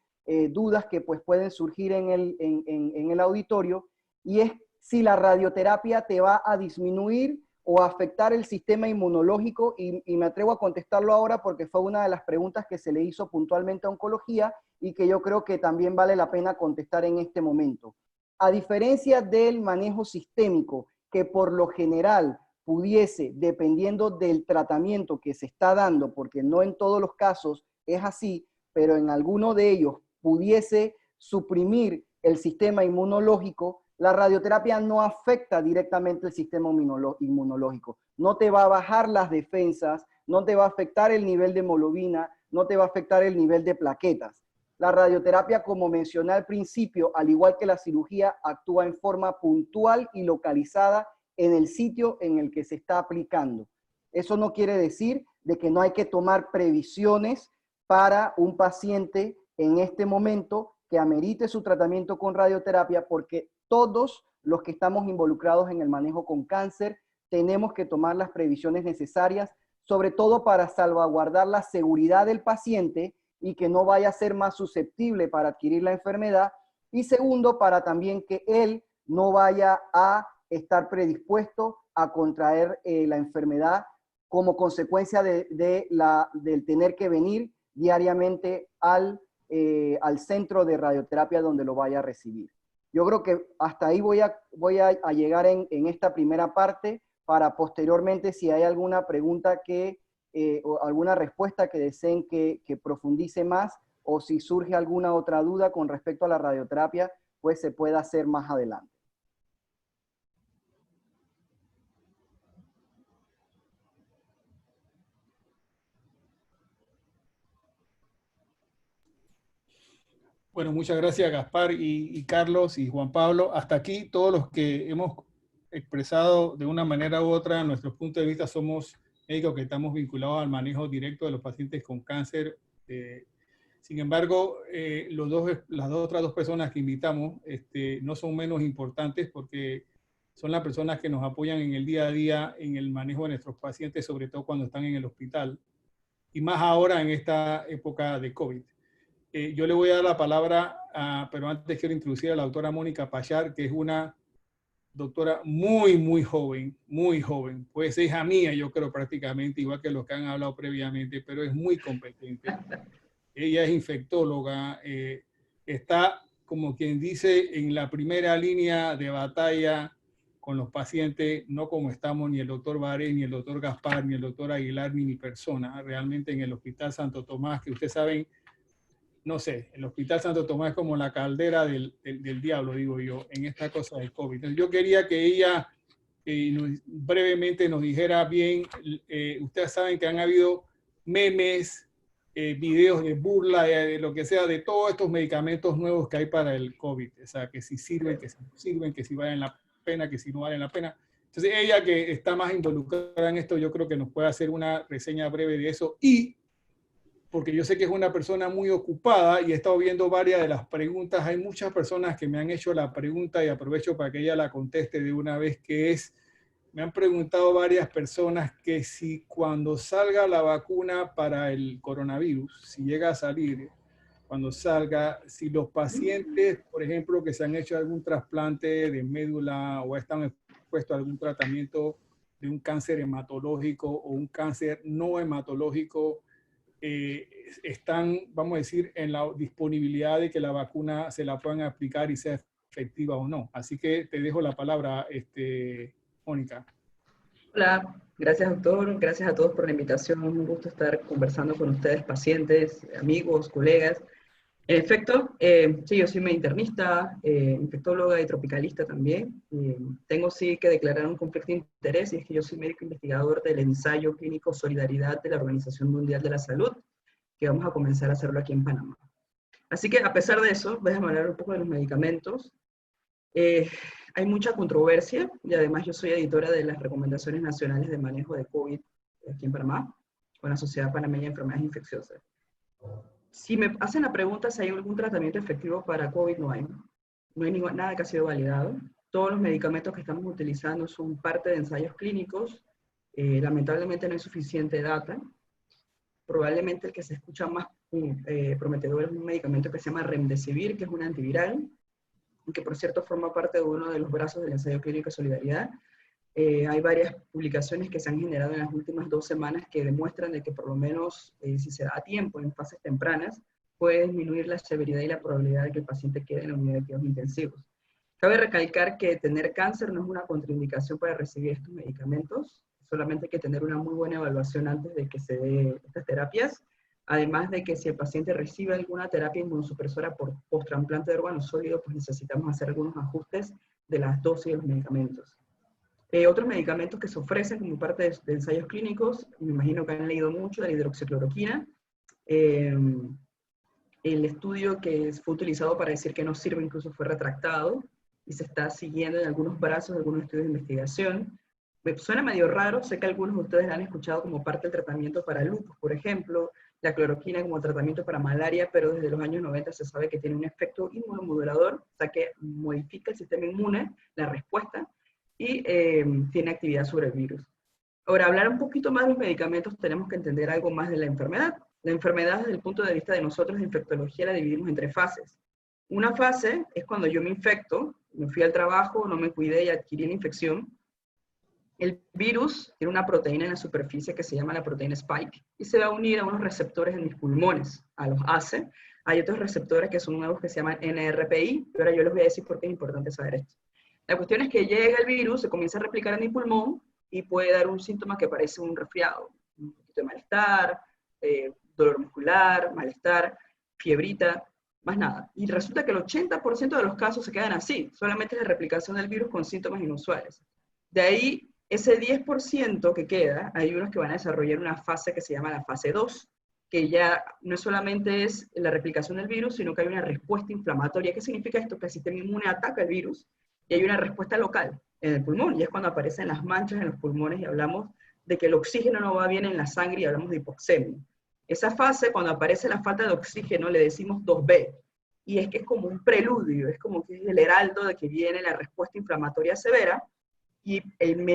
dudas que pues pueden surgir en el auditorio, y es si la radioterapia te va a disminuir o afectar el sistema inmunológico, y me atrevo a contestarlo ahora porque fue una de las preguntas que se le hizo puntualmente a oncología y que yo creo que también vale la pena contestar en este momento. A diferencia del manejo sistémico, que por lo general pudiese, dependiendo del tratamiento que se está dando, porque no en todos los casos es así, pero en alguno de ellos pudiese suprimir el sistema inmunológico, la radioterapia no afecta directamente el sistema inmunológico. No te va a bajar las defensas, no te va a afectar el nivel de hemoglobina, no te va a afectar el nivel de plaquetas. La radioterapia, como mencioné al principio, al igual que la cirugía, actúa en forma puntual y localizada en el sitio en el que se está aplicando. Eso no quiere decir de que no hay que tomar previsiones para un paciente en este momento que amerite su tratamiento con radioterapia, porque todos los que estamos involucrados en el manejo con cáncer tenemos que tomar las previsiones necesarias, sobre todo para salvaguardar la seguridad del paciente y que no vaya a ser más susceptible para adquirir la enfermedad, y segundo, para también que él no vaya a estar predispuesto a contraer la enfermedad como consecuencia del tener que venir diariamente al centro de radioterapia donde lo vaya a recibir. Yo creo que hasta ahí voy a llegar en esta primera parte, para posteriormente, si hay alguna pregunta o alguna respuesta que deseen que profundice más, o si surge alguna otra duda con respecto a la radioterapia, pues se pueda hacer más adelante. Bueno, muchas gracias Gaspar y Carlos y Juan Pablo. Hasta aquí todos los que hemos expresado de una manera u otra nuestros puntos de vista somos médicos que estamos vinculados al manejo directo de los pacientes con cáncer. Sin embargo, las otras dos personas que invitamos no son menos importantes, porque son las personas que nos apoyan en el día a día en el manejo de nuestros pacientes, sobre todo cuando están en el hospital, y más ahora en esta época de COVID. Yo le voy a dar la palabra, pero antes quiero introducir a la doctora Mónica Pachar, que es una doctora muy joven, pues es hija mía, yo creo, prácticamente, igual que los que han hablado previamente, pero es muy competente. Ella es infectóloga, está, como quien dice, en la primera línea de batalla con los pacientes, no como estamos ni el doctor Varés, ni el doctor Gaspar, ni el doctor Aguilar, ni mi persona, realmente en el Hospital Santo Tomás, que ustedes saben, no sé, el Hospital Santo Tomás es como la caldera del diablo, digo yo, en esta cosa del COVID. Entonces, yo quería que ella brevemente nos dijera bien, ustedes saben que han habido memes, videos de burla, de lo que sea, de todos estos medicamentos nuevos que hay para el COVID. O sea, que si sirven, que si no sirven, que si valen la pena, que si no valen la pena. Entonces, ella que está más involucrada en esto, yo creo que nos puede hacer una reseña breve de eso. Y, porque yo sé que es una persona muy ocupada y he estado viendo varias de las preguntas, hay muchas personas que me han hecho la pregunta y aprovecho para que ella la conteste de una vez, que es, me han preguntado varias personas que si cuando salga la vacuna para el coronavirus, si llega a salir, cuando salga, si los pacientes, por ejemplo, que se han hecho algún trasplante de médula o están expuestos a algún tratamiento de un cáncer hematológico o un cáncer no hematológico, están, vamos a decir, en la disponibilidad de que la vacuna se la puedan aplicar y sea efectiva o no. Así que te dejo la palabra, Mónica. Hola, gracias doctor, gracias a todos por la invitación, un gusto estar conversando con ustedes, pacientes, amigos, colegas. En efecto, sí, yo soy internista, infectóloga y tropicalista también. Tengo sí que declarar un conflicto de interés, y es que yo soy médico investigador del ensayo clínico Solidaridad de la Organización Mundial de la Salud, que vamos a comenzar a hacerlo aquí en Panamá. Así que a pesar de eso, déjame hablar un poco de los medicamentos. Hay mucha controversia, y además yo soy editora de las recomendaciones nacionales de manejo de COVID aquí en Panamá, con la Sociedad Panameña de Enfermedades Infecciosas. Si me hacen la pregunta si hay algún tratamiento efectivo para COVID, no hay. No hay nada que ha sido validado. Todos los medicamentos que estamos utilizando son parte de ensayos clínicos. Lamentablemente no hay suficiente data. Probablemente el que se escucha más prometedor es un medicamento que se llama Remdesivir, que es un antiviral, que por cierto forma parte de uno de los brazos del ensayo clínico Solidaridad. Hay varias publicaciones que se han generado en las últimas 2 semanas que demuestran de que por lo menos si se da a tiempo en fases tempranas, puede disminuir la severidad y la probabilidad de que el paciente quede en la unidad de cuidados intensivos. Cabe recalcar que tener cáncer no es una contraindicación para recibir estos medicamentos, solamente hay que tener una muy buena evaluación antes de que se dé estas terapias. Además de que si el paciente recibe alguna terapia inmunosupresora por post-trasplante de órgano sólido, pues necesitamos hacer algunos ajustes de las dosis de los medicamentos. Otros medicamentos que se ofrecen como parte de ensayos clínicos, me imagino que han leído mucho de la hidroxicloroquina. El estudio que fue utilizado para decir que no sirve incluso fue retractado y se está siguiendo en algunos brazos de algunos estudios de investigación. Me suena medio raro, sé que algunos de ustedes la han escuchado como parte del tratamiento para lupus, por ejemplo, la cloroquina como tratamiento para malaria, pero desde los años 90 se sabe que tiene un efecto inmunomodulador, o sea que modifica el sistema inmune, la respuesta, y tiene actividad sobre el virus. Ahora, hablar un poquito más de los medicamentos, tenemos que entender algo más de la enfermedad. La enfermedad, desde el punto de vista de nosotros de infectología, la dividimos en 3 fases. Una fase es cuando yo me infecto, me fui al trabajo, no me cuidé y adquirí la infección. El virus tiene una proteína en la superficie que se llama la proteína Spike y se va a unir a unos receptores en mis pulmones, a los ACE. Hay otros receptores que son nuevos que se llaman NRPI, pero ahora yo les voy a decir por qué es importante saber esto. La cuestión es que llega el virus, se comienza a replicar en mi pulmón y puede dar un síntoma que parece un resfriado, un poquito de malestar, dolor muscular, malestar, fiebrita, más nada. Y resulta que el 80% de los casos se quedan así, solamente es la replicación del virus con síntomas inusuales. De ahí, ese 10% que queda, hay unos que van a desarrollar una fase que se llama la fase 2, que ya no solamente es la replicación del virus, sino que hay una respuesta inflamatoria. ¿Qué significa esto? Que el sistema inmune ataca el virus y hay una respuesta local en el pulmón, y es cuando aparecen las manchas en los pulmones y hablamos de que el oxígeno no va bien en la sangre y hablamos de hipoxemia. Esa fase, cuando aparece la falta de oxígeno, le decimos 2B, y es que es como un preludio, es como que es el heraldo de que viene la respuesta inflamatoria severa, y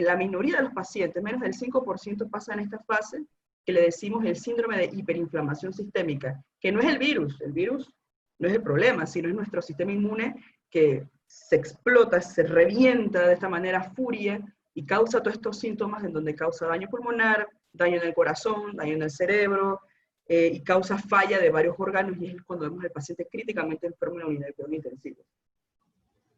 la minoría de los pacientes, menos del 5%, pasan esta fase, que le decimos el síndrome de hiperinflamación sistémica, que no es el virus no es el problema, sino es nuestro sistema inmune que se explota, se revienta de esta manera furia, y causa todos estos síntomas en donde causa daño pulmonar, daño en el corazón, daño en el cerebro, y causa falla de varios órganos, y es cuando vemos al paciente críticamente enfermo en la unidad de cuidados intensivos.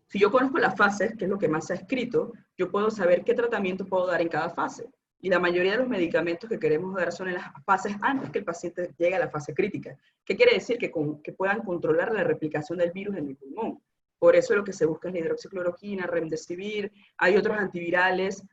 Si yo conozco las fases, que es lo que más se ha escrito, yo puedo saber qué tratamiento puedo dar en cada fase. Y la mayoría de los medicamentos que queremos dar son en las fases antes que el paciente llegue a la fase crítica. ¿Qué quiere decir? Que puedan controlar la replicación del virus en el pulmón. Por eso lo que se busca es la hidroxicloroquina, remdesivir, hay otros antivirales.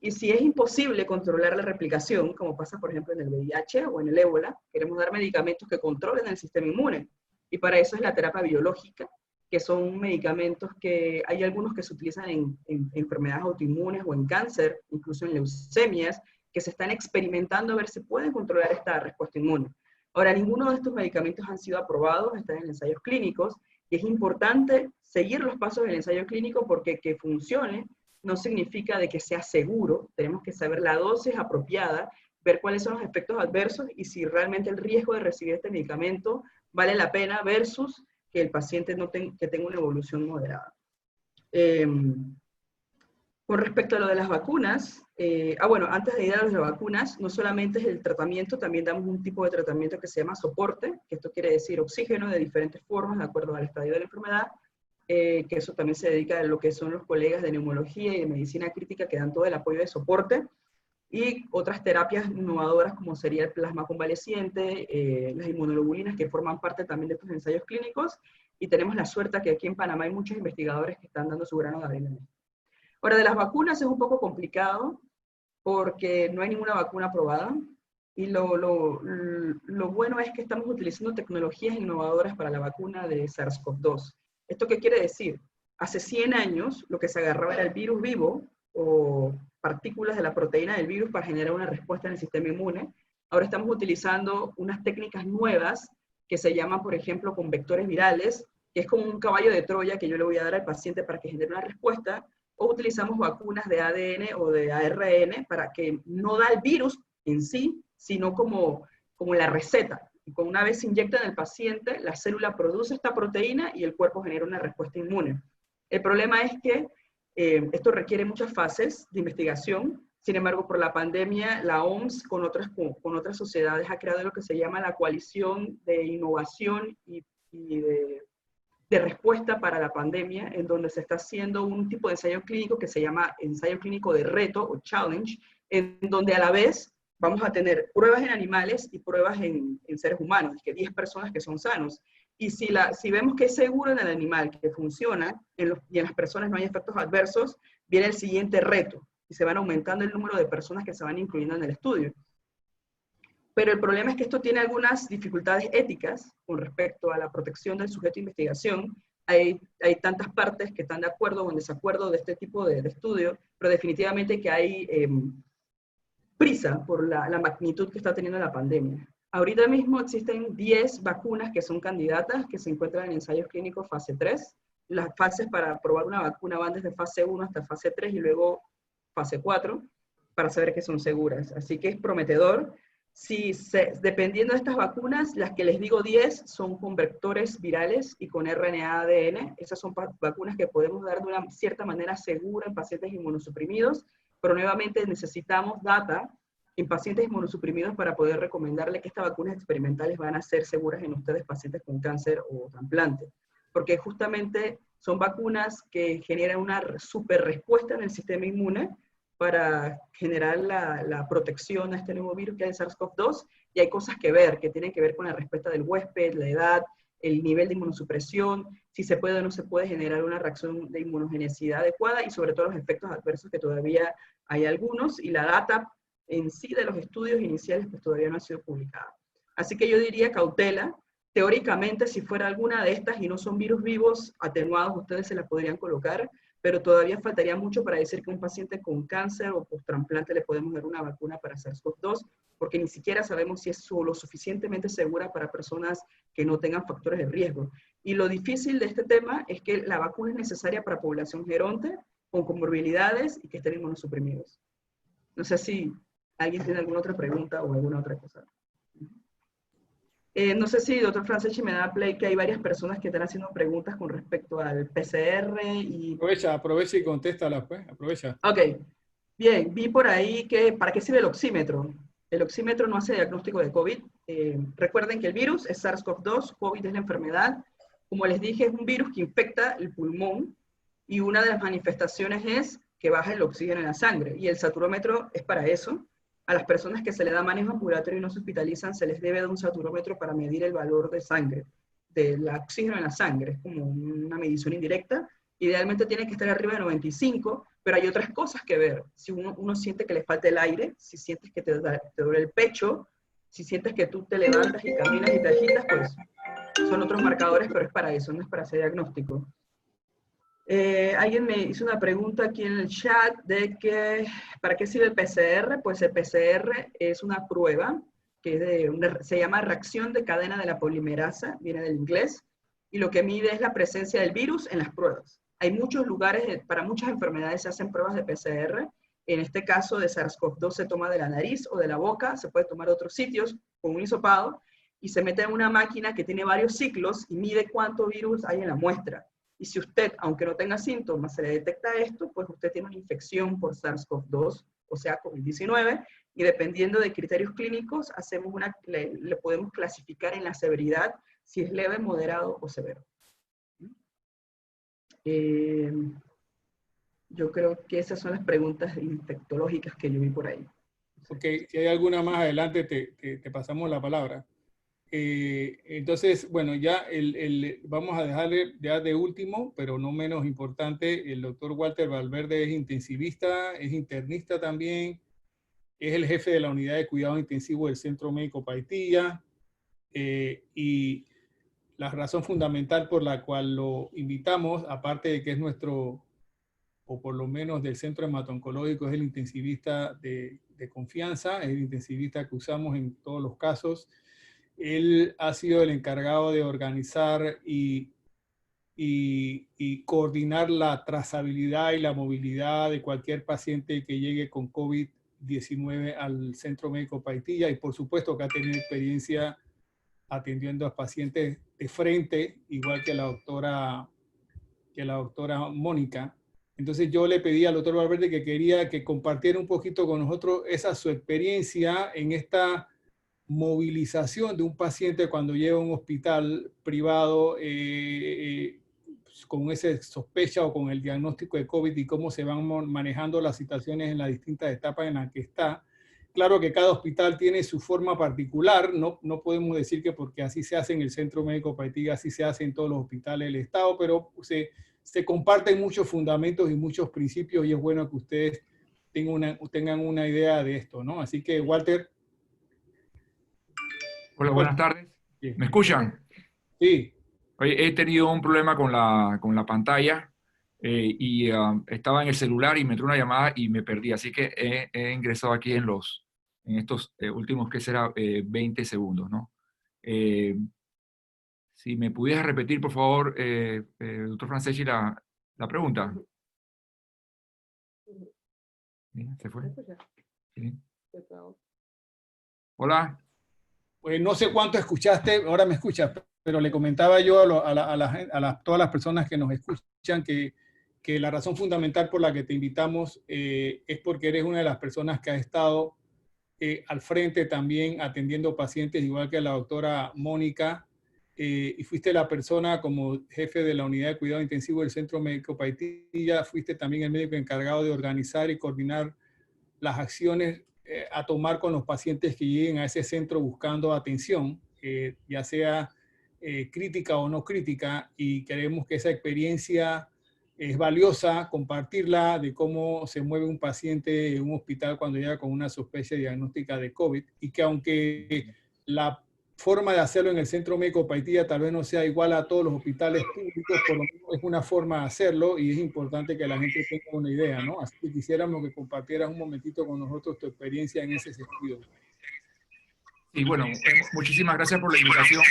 Y si es imposible controlar la replicación, como pasa por ejemplo en el VIH o en el ébola, queremos dar medicamentos que controlen el sistema inmune. Y para eso es la terapia biológica, que son medicamentos que hay algunos que se utilizan en enfermedades autoinmunes o en cáncer, incluso en leucemias, que se están experimentando a ver si pueden controlar esta respuesta inmune. Ahora, ninguno de estos medicamentos han sido aprobados, están en ensayos clínicos, y es importante seguir los pasos del ensayo clínico porque que funcione no significa de que sea seguro, tenemos que saber la dosis apropiada, ver cuáles son los efectos adversos y si realmente el riesgo de recibir este medicamento vale la pena versus que el paciente que tenga una evolución moderada. Con respecto a lo de las vacunas, bueno, antes de ir a las vacunas, no solamente es el tratamiento, también damos un tipo de tratamiento que se llama soporte, que esto quiere decir oxígeno de diferentes formas, de acuerdo al estadio de la enfermedad, que eso también se dedica a lo que son los colegas de neumología y de medicina crítica que dan todo el apoyo de soporte, y otras terapias innovadoras como sería el plasma convaleciente, las inmunoglobulinas que forman parte también de estos ensayos clínicos, y tenemos la suerte que aquí en Panamá hay muchos investigadores que están dando su grano de arena. Ahora, de las vacunas es un poco complicado porque no hay ninguna vacuna aprobada, y lo bueno es que estamos utilizando tecnologías innovadoras para la vacuna de SARS-CoV-2. ¿Esto qué quiere decir? Hace 100 años lo que se agarraba era el virus vivo o partículas de la proteína del virus para generar una respuesta en el sistema inmune. Ahora estamos utilizando unas técnicas nuevas que se llaman, por ejemplo, con vectores virales, que es como un caballo de Troya que yo le voy a dar al paciente para que genere una respuesta, o utilizamos vacunas de ADN o de ARN para que no da el virus en sí, sino como la receta. Y una vez se inyecta en el paciente, la célula produce esta proteína y el cuerpo genera una respuesta inmune. El problema es que esto requiere muchas fases de investigación. Sin embargo, por la pandemia, la OMS con otras sociedades ha creado lo que se llama la Coalición de Innovación y de Respuesta para la Pandemia, en donde se está haciendo un tipo de ensayo clínico que se llama ensayo clínico de reto o challenge, en donde a la vez vamos a tener pruebas en animales y pruebas en seres humanos, que 10 personas que son sanos. Y si vemos que es seguro en el animal, que funciona, y en las personas no hay efectos adversos, viene el siguiente reto, y se van aumentando el número de personas que se van incluyendo en el estudio. Pero el problema es que esto tiene algunas dificultades éticas con respecto a la protección del sujeto de investigación. Hay tantas partes que están de acuerdo o en desacuerdo de este tipo de estudio, pero definitivamente que hay prisa por la magnitud que está teniendo la pandemia. Ahorita mismo existen 10 vacunas que son candidatas, que se encuentran en ensayos clínicos fase 3. Las fases para probar una vacuna van desde fase 1 hasta fase 3 y luego fase 4, para saber que son seguras. Así que es prometedor. Dependiendo de estas vacunas, las que les digo 10 son con vectores virales y con RNA-ADN. Esas son vacunas que podemos dar de una cierta manera segura en pacientes inmunosuprimidos, pero nuevamente necesitamos data en pacientes inmunosuprimidos para poder recomendarle que estas vacunas experimentales van a ser seguras en ustedes pacientes con cáncer o trasplante. Porque justamente son vacunas que generan una super respuesta en el sistema inmune para generar la protección a este nuevo virus que es el SARS-CoV-2, y hay cosas que ver, que tienen que ver con la respuesta del huésped, la edad, el nivel de inmunosupresión, si se puede o no se puede generar una reacción de inmunogenicidad adecuada, y sobre todo los efectos adversos que todavía hay algunos, y la data en sí de los estudios iniciales pues todavía no ha sido publicada. Así que yo diría cautela. Teóricamente, si fuera alguna de estas y no son virus vivos atenuados, ustedes se las podrían colocar, pero todavía faltaría mucho para decir que a un paciente con cáncer o post-trasplante le podemos dar una vacuna para SARS-CoV-2, porque ni siquiera sabemos si es lo suficientemente segura para personas que no tengan factores de riesgo. Y lo difícil de este tema es que la vacuna es necesaria para población geronte, con comorbilidades y que estén inmunosuprimidos. No sé si alguien tiene alguna otra pregunta o alguna otra cosa. No sé si doctor Franceschi me da play, que hay varias personas que están haciendo preguntas con respecto al PCR y... Aprovecha y contéstalas, pues, aprovecha. Ok, bien, vi por ahí que, ¿para qué sirve el oxímetro? El oxímetro no hace diagnóstico de COVID. Recuerden que el virus es SARS-CoV-2, COVID es la enfermedad. Como les dije, es un virus que infecta el pulmón, Y una de las manifestaciones es que baja el oxígeno en la sangre, y el saturómetro es para eso. A las personas que se les da manejo ambulatorio y no se hospitalizan, se les debe dar un saturómetro para medir el valor de sangre, del oxígeno en la sangre. Es como una medición indirecta. Idealmente tiene que estar arriba de 95, pero hay otras cosas que ver. Si uno siente que le falta el aire, si sientes que te duele el pecho, si sientes que tú te levantas y caminas y te agitas, pues son otros marcadores, pero es para eso, no es para hacer diagnóstico. Alguien me hizo una pregunta aquí en el chat de que, ¿para qué sirve el PCR? Pues el PCR es una prueba que se llama reacción de cadena de la polimerasa, viene del inglés, y lo que mide es la presencia del virus en las pruebas. Hay muchos lugares, para muchas enfermedades se hacen pruebas de PCR. En este caso de SARS-CoV-2 se toma de la nariz o de la boca, se puede tomar de otros sitios con un hisopado, y se mete en una máquina que tiene varios ciclos y mide cuánto virus hay en la muestra. Y si usted, aunque no tenga síntomas, se le detecta esto, pues usted tiene una infección por SARS-CoV-2, o sea, COVID-19, y dependiendo de criterios clínicos, le podemos clasificar en la severidad, si es leve, moderado o severo. Yo creo que esas son las preguntas infectológicas que yo vi por ahí. Ok, si hay alguna más adelante, te pasamos la palabra. Entonces, bueno, ya vamos a dejarle ya de último, pero no menos importante, el doctor Walter Valverde es intensivista, es internista también, es el jefe de la unidad de cuidado intensivo del Centro Médico Paitilla, y la razón fundamental por la cual lo invitamos, aparte de que es nuestro, o por lo menos del Centro Hemato-Oncológico, es el intensivista de confianza, es el intensivista que usamos en todos los casos. Él ha sido el encargado de organizar y coordinar la trazabilidad y la movilidad de cualquier paciente que llegue con COVID-19 al Centro Médico Paitilla, y por supuesto que ha tenido experiencia atendiendo a pacientes de frente, igual que la doctora Mónica. Entonces yo le pedí al doctor Valverde que quería que compartiera un poquito con nosotros su experiencia en esta movilización de un paciente cuando llega a un hospital privado con esa sospecha o con el diagnóstico de COVID, y cómo se van manejando las situaciones en las distintas etapas en las que está. Claro que cada hospital tiene su forma particular, no podemos decir que porque así se hace en el Centro Médico Paitilla, así se hace en todos los hospitales del Estado, pero se comparten muchos fundamentos y muchos principios, y es bueno que ustedes tengan una idea de esto, ¿no? Así que, Walter. Hola, buenas tardes. Sí. ¿Me escuchan? Sí. Oye, he tenido un problema con la pantalla y estaba en el celular y me entró una llamada y me perdí. Así que he ingresado aquí en estos últimos, ¿qué será? 20 segundos, ¿no? Si me pudieras repetir, por favor, doctor Franceschi, la pregunta. ¿Se fue? Sí. Hola. Pues no sé cuánto escuchaste, ahora me escuchas, pero le comentaba yo a todas las personas que nos escuchan que la razón fundamental por la que te invitamos es porque eres una de las personas que ha estado al frente también atendiendo pacientes, igual que la doctora Mónica, y fuiste la persona como jefe de la unidad de cuidado intensivo del Centro Médico Paitilla, fuiste también el médico encargado de organizar y coordinar las acciones a tomar con los pacientes que lleguen a ese centro buscando atención, ya sea crítica o no crítica, y queremos que esa experiencia es valiosa, compartirla de cómo se mueve un paciente en un hospital cuando llega con una sospecha diagnóstica de COVID, y que aunque la forma de hacerlo en el Centro Médico Paitilla tal vez no sea igual a todos los hospitales públicos, por lo menos es una forma de hacerlo, y es importante que la gente tenga una idea, ¿no? Así que quisiéramos que compartieras un momentito con nosotros tu experiencia en ese sentido. Y bueno, muchísimas gracias por la invitación.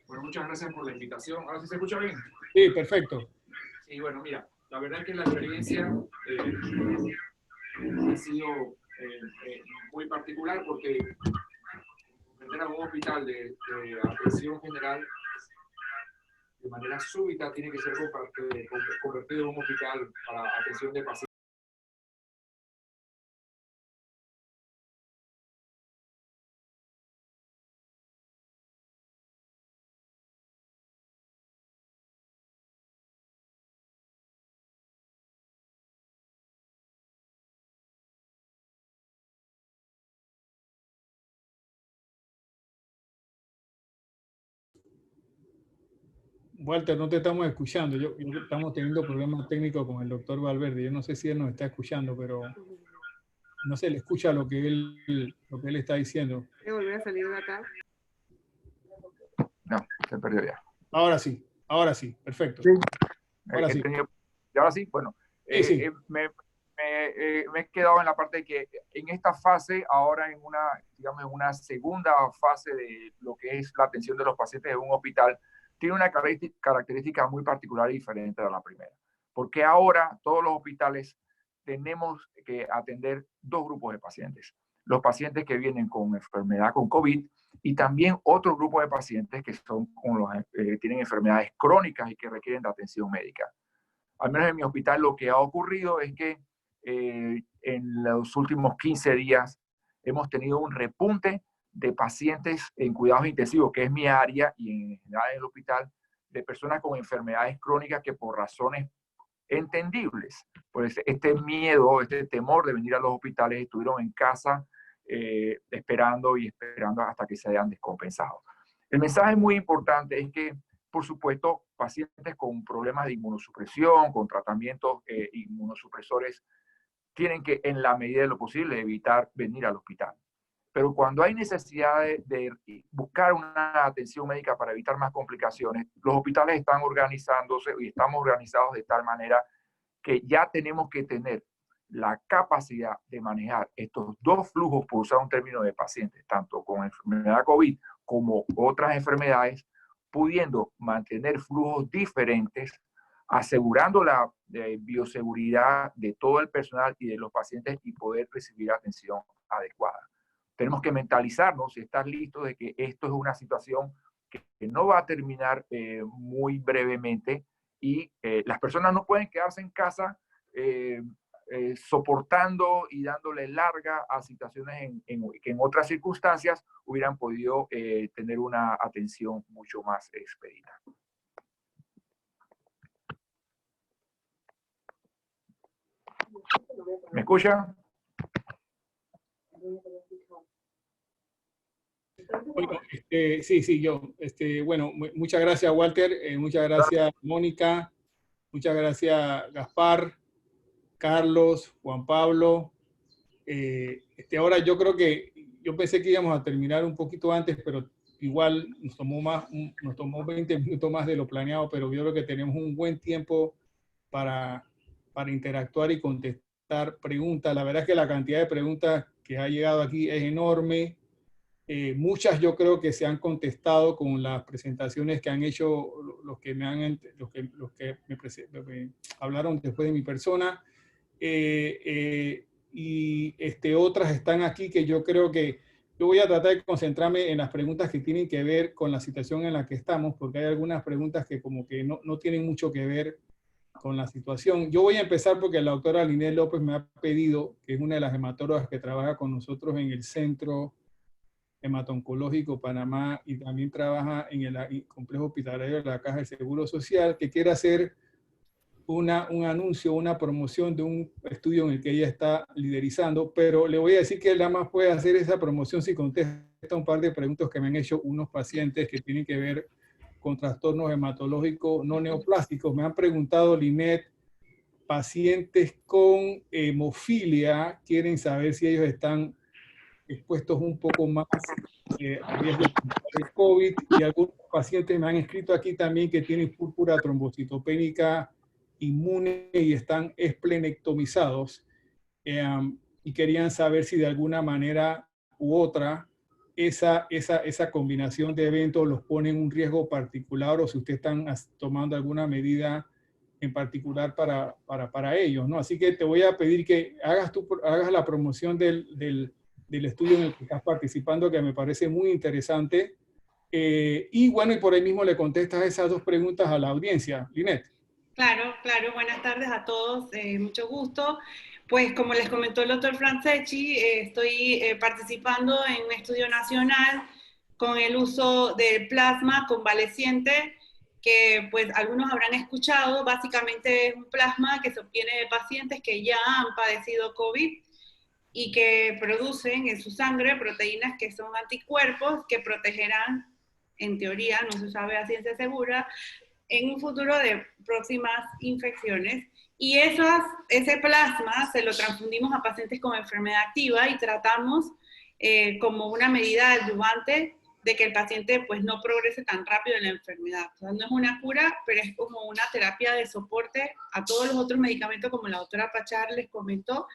Bueno, muchas gracias por la invitación. ¿Ahora sí se escucha bien? Sí, perfecto. Sí, bueno, mira, la verdad es que la experiencia ha sido muy particular, porque entrar a un hospital de atención general de manera súbita tiene que ser convertido en un hospital para atención de pacientes. Walter, no te estamos escuchando. Estamos teniendo problemas técnicos con el doctor Valverde. Yo no sé si él nos está escuchando, pero no se le escucha lo que él está diciendo. ¿Voy a volver a salir de acá? No, se perdió ya. Ahora sí, perfecto. Sí. Ahora sí. Y ahora sí, bueno, Sí. me he quedado en la parte de que en esta fase, ahora en una segunda fase de lo que es la atención de los pacientes en un hospital, tiene una característica muy particular y diferente a la primera. Porque ahora todos los hospitales tenemos que atender dos grupos de pacientes. Los pacientes que vienen con enfermedad con COVID y también otro grupo de pacientes que tienen enfermedades crónicas y que requieren de atención médica. Al menos en mi hospital lo que ha ocurrido es que en los últimos 15 días hemos tenido un repunte de pacientes en cuidados intensivos, que es mi área, y en general en el hospital, de personas con enfermedades crónicas que por razones entendibles, pues este miedo, este temor de venir a los hospitales, estuvieron en casa esperando hasta que se hayan descompensado. El mensaje muy importante es que, por supuesto, pacientes con problemas de inmunosupresión, con tratamientos inmunosupresores, tienen que, en la medida de lo posible, evitar venir al hospital. Pero cuando hay necesidad de buscar una atención médica para evitar más complicaciones, los hospitales están organizándose y estamos organizados de tal manera que ya tenemos que tener la capacidad de manejar estos dos flujos, por usar un término, de pacientes, tanto con enfermedad COVID como otras enfermedades, pudiendo mantener flujos diferentes, asegurando la bioseguridad de todo el personal y de los pacientes y poder recibir atención adecuada. Tenemos que mentalizarnos y estar listos de que esto es una situación que no va a terminar muy brevemente y las personas no pueden quedarse en casa soportando y dándole larga a situaciones que en otras circunstancias hubieran podido tener una atención mucho más expedita. ¿Me escuchan? Bueno, sí, yo. Bueno, muchas gracias, Walter. Muchas gracias, Mónica. Muchas gracias, Gaspar, Carlos, Juan Pablo. Ahora yo creo que yo pensé que íbamos a terminar un poquito antes, pero igual nos tomó 20 minutos más de lo planeado, pero yo creo que tenemos un buen tiempo para interactuar y contestar preguntas. La verdad es que la cantidad de preguntas que ha llegado aquí es enorme. Muchas yo creo que se han contestado con las presentaciones que han hecho los que me hablaron después de mi persona. Y otras están aquí que yo creo que yo voy a tratar de concentrarme en las preguntas que tienen que ver con la situación en la que estamos, porque hay algunas preguntas que como que no tienen mucho que ver con la situación. Yo voy a empezar porque la doctora Linet López me ha pedido, que es una de las hematólogas que trabaja con nosotros en el Centro Hemato-Oncológico Panamá y también trabaja en el complejo hospitalario de la Caja de Seguro Social, que quiere hacer un anuncio, una promoción de un estudio en el que ella está liderizando, pero le voy a decir que él nada más puede hacer esa promoción si contesta un par de preguntas que me han hecho unos pacientes que tienen que ver con trastornos hematológicos no neoplásticos. Me han preguntado, Linet, pacientes con hemofilia quieren saber si ellos están expuestos un poco más a riesgo de COVID, y algunos pacientes me han escrito aquí también que tienen púrpura trombocitopénica inmune y están esplenectomizados, y querían saber si de alguna manera u otra esa combinación de eventos los pone en un riesgo particular o si ustedes están tomando alguna medida en particular para ellos, ¿no? Así que te voy a pedir que hagas la promoción del estudio en el que estás participando, que me parece muy interesante. Y bueno, y por ahí mismo le contestas esas dos preguntas a la audiencia. Linet. Claro, buenas tardes a todos, mucho gusto. Pues como les comentó el doctor Franceschi, estoy participando en un estudio nacional con el uso del plasma convaleciente, que pues algunos habrán escuchado. Básicamente es un plasma que se obtiene de pacientes que ya han padecido COVID y que producen en su sangre proteínas que son anticuerpos que protegerán, en teoría, no se sabe a ciencia segura, en un futuro de próximas infecciones. Y ese plasma se lo transfundimos a pacientes con enfermedad activa y tratamos como una medida adyuvante de que el paciente pues no progrese tan rápido en la enfermedad. O sea, no es una cura, pero es como una terapia de soporte a todos los otros medicamentos, como la doctora Pachar les comentó,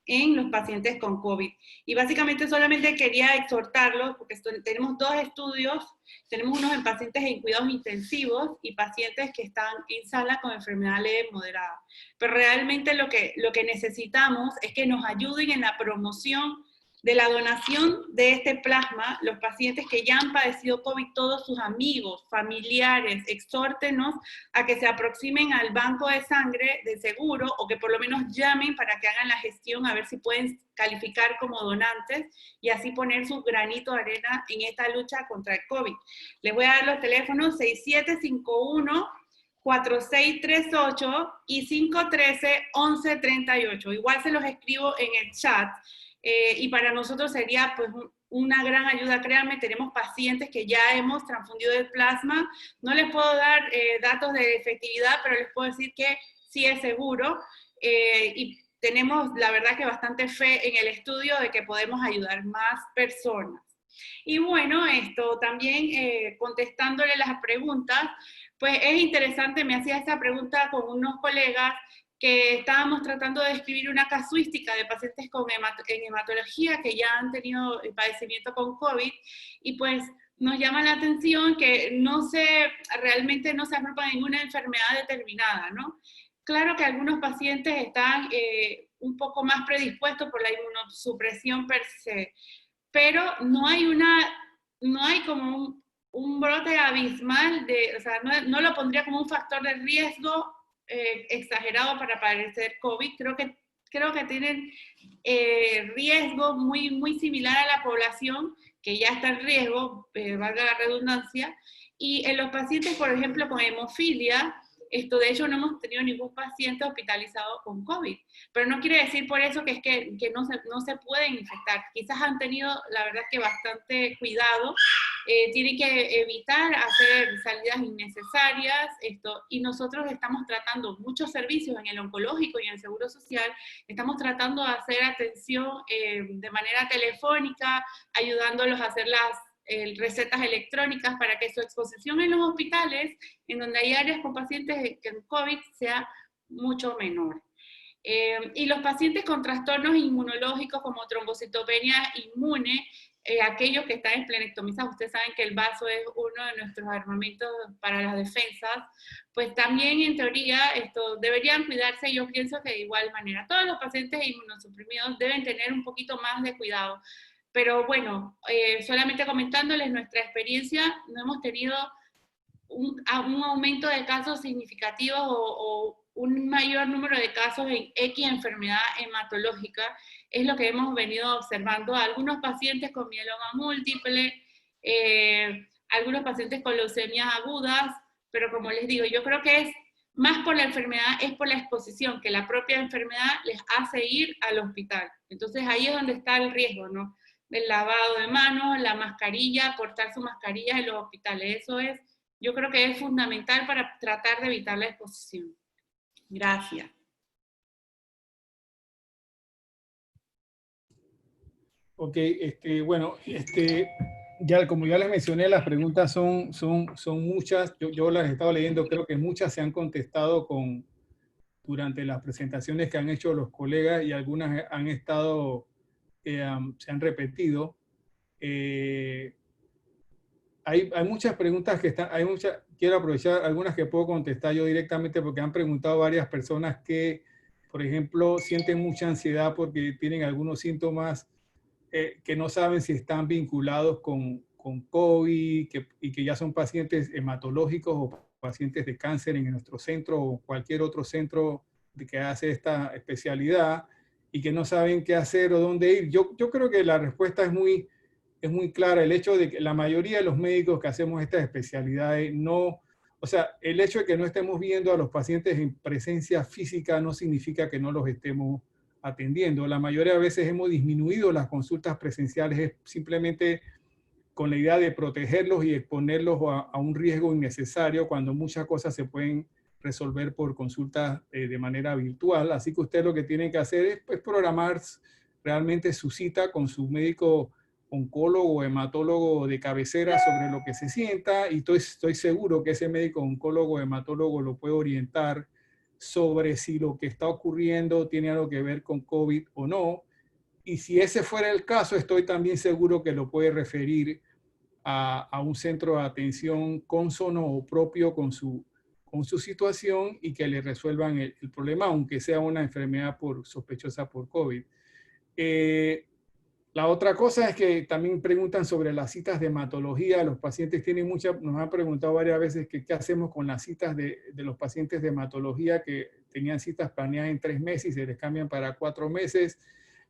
en los pacientes con COVID. Y básicamente solamente quería exhortarlos, porque tenemos 2 estudios, tenemos unos en pacientes en cuidados intensivos y pacientes que están en sala con enfermedad leve moderada. Pero realmente lo que necesitamos es que nos ayuden en la promoción de la donación de este plasma, los pacientes que ya han padecido COVID, todos sus amigos, familiares, exhórtenos a que se aproximen al banco de sangre de seguro o que por lo menos llamen para que hagan la gestión a ver si pueden calificar como donantes y así poner su granito de arena en esta lucha contra el COVID. Les voy a dar los teléfonos 6751 4638 y 513-1138. Igual se los escribo en el chat. Y para nosotros sería pues una gran ayuda, créanme, tenemos pacientes que ya hemos transfundido el plasma, no les puedo dar datos de efectividad, pero les puedo decir que sí es seguro, y tenemos la verdad que bastante fe en el estudio de que podemos ayudar más personas. Y bueno, esto también contestándole las preguntas, pues es interesante, me hacía esta pregunta con unos colegas, que estábamos tratando de describir una casuística de pacientes en hematología que ya han tenido padecimiento con COVID, y pues nos llama la atención que realmente no se agrupan en una enfermedad determinada, ¿no? Claro que algunos pacientes están un poco más predispuestos por la inmunosupresión per se, pero no hay como un brote abismal, o sea, no lo pondría como un factor de riesgo exagerado para padecer COVID. Creo que tienen riesgo muy, muy similar a la población que ya está en riesgo, valga la redundancia, y en los pacientes, por ejemplo, con hemofilia, de hecho no hemos tenido ningún paciente hospitalizado con COVID, pero no quiere decir por eso que no se pueden infectar. Quizás han tenido, la verdad, que bastante cuidado, tienen que evitar hacer salidas innecesarias, y nosotros estamos tratando muchos servicios en el oncológico y en el seguro social, estamos tratando de hacer atención de manera telefónica, ayudándolos a hacer las recetas electrónicas para que su exposición en los hospitales, en donde hay áreas con pacientes con COVID, sea mucho menor. Y los pacientes con trastornos inmunológicos como trombocitopenia inmune, aquellos que están esplenectomizados, ustedes saben que el vaso es uno de nuestros armamentos para las defensas, pues también en teoría deberían cuidarse. Yo pienso que de igual manera todos los pacientes inmunosuprimidos deben tener un poquito más de cuidado. Pero bueno, solamente comentándoles nuestra experiencia, no hemos tenido un aumento de casos significativos o un mayor número de casos en X enfermedad hematológica. Es lo que hemos venido observando. Algunos pacientes con mieloma múltiple, algunos pacientes con leucemias agudas, pero como les digo, yo creo que es más por la enfermedad, es por la exposición, que la propia enfermedad les hace ir al hospital. Entonces ahí es donde está el riesgo, ¿no? Del lavado de manos, la mascarilla, portar su mascarilla en los hospitales. Eso es, yo creo que es fundamental para tratar de evitar la exposición. Gracias. Ok, bueno, como ya les mencioné, las preguntas son muchas. Yo las he estado leyendo, creo que muchas se han contestado durante las presentaciones que han hecho los colegas, y algunas han estado, se han repetido. Hay muchas preguntas que están, quiero aprovechar algunas que puedo contestar yo directamente, porque han preguntado varias personas que, por ejemplo, sienten mucha ansiedad porque tienen algunos síntomas que no saben si están vinculados con COVID, y que ya son pacientes hematológicos o pacientes de cáncer en nuestro centro o cualquier otro centro que hace esta especialidad, y que no saben qué hacer o dónde ir. Yo creo que la respuesta es muy clara. El hecho de que la mayoría de los médicos que hacemos estas especialidades el hecho de que no estemos viendo a los pacientes en presencia física no significa que no los estemos atendiendo. La mayoría de veces hemos disminuido las consultas presenciales, es simplemente con la idea de protegerlos y exponerlos a un riesgo innecesario cuando muchas cosas se pueden resolver por consulta de manera virtual. Así que usted lo que tiene que hacer es pues, programar realmente su cita con su médico oncólogo o hematólogo de cabecera sobre lo que se sienta, y estoy seguro que ese médico oncólogo o hematólogo lo puede orientar sobre si lo que está ocurriendo tiene algo que ver con COVID o no. Y si ese fuera el caso, estoy también seguro que lo puede referir a un centro de atención consono o propio con su situación y que le resuelvan el problema, aunque sea una enfermedad sospechosa por COVID. La otra cosa es que también preguntan sobre las citas de hematología. Los pacientes tienen nos han preguntado varias veces que qué hacemos con las citas de los pacientes de hematología que tenían citas planeadas en 3 meses y se les cambian para 4 meses.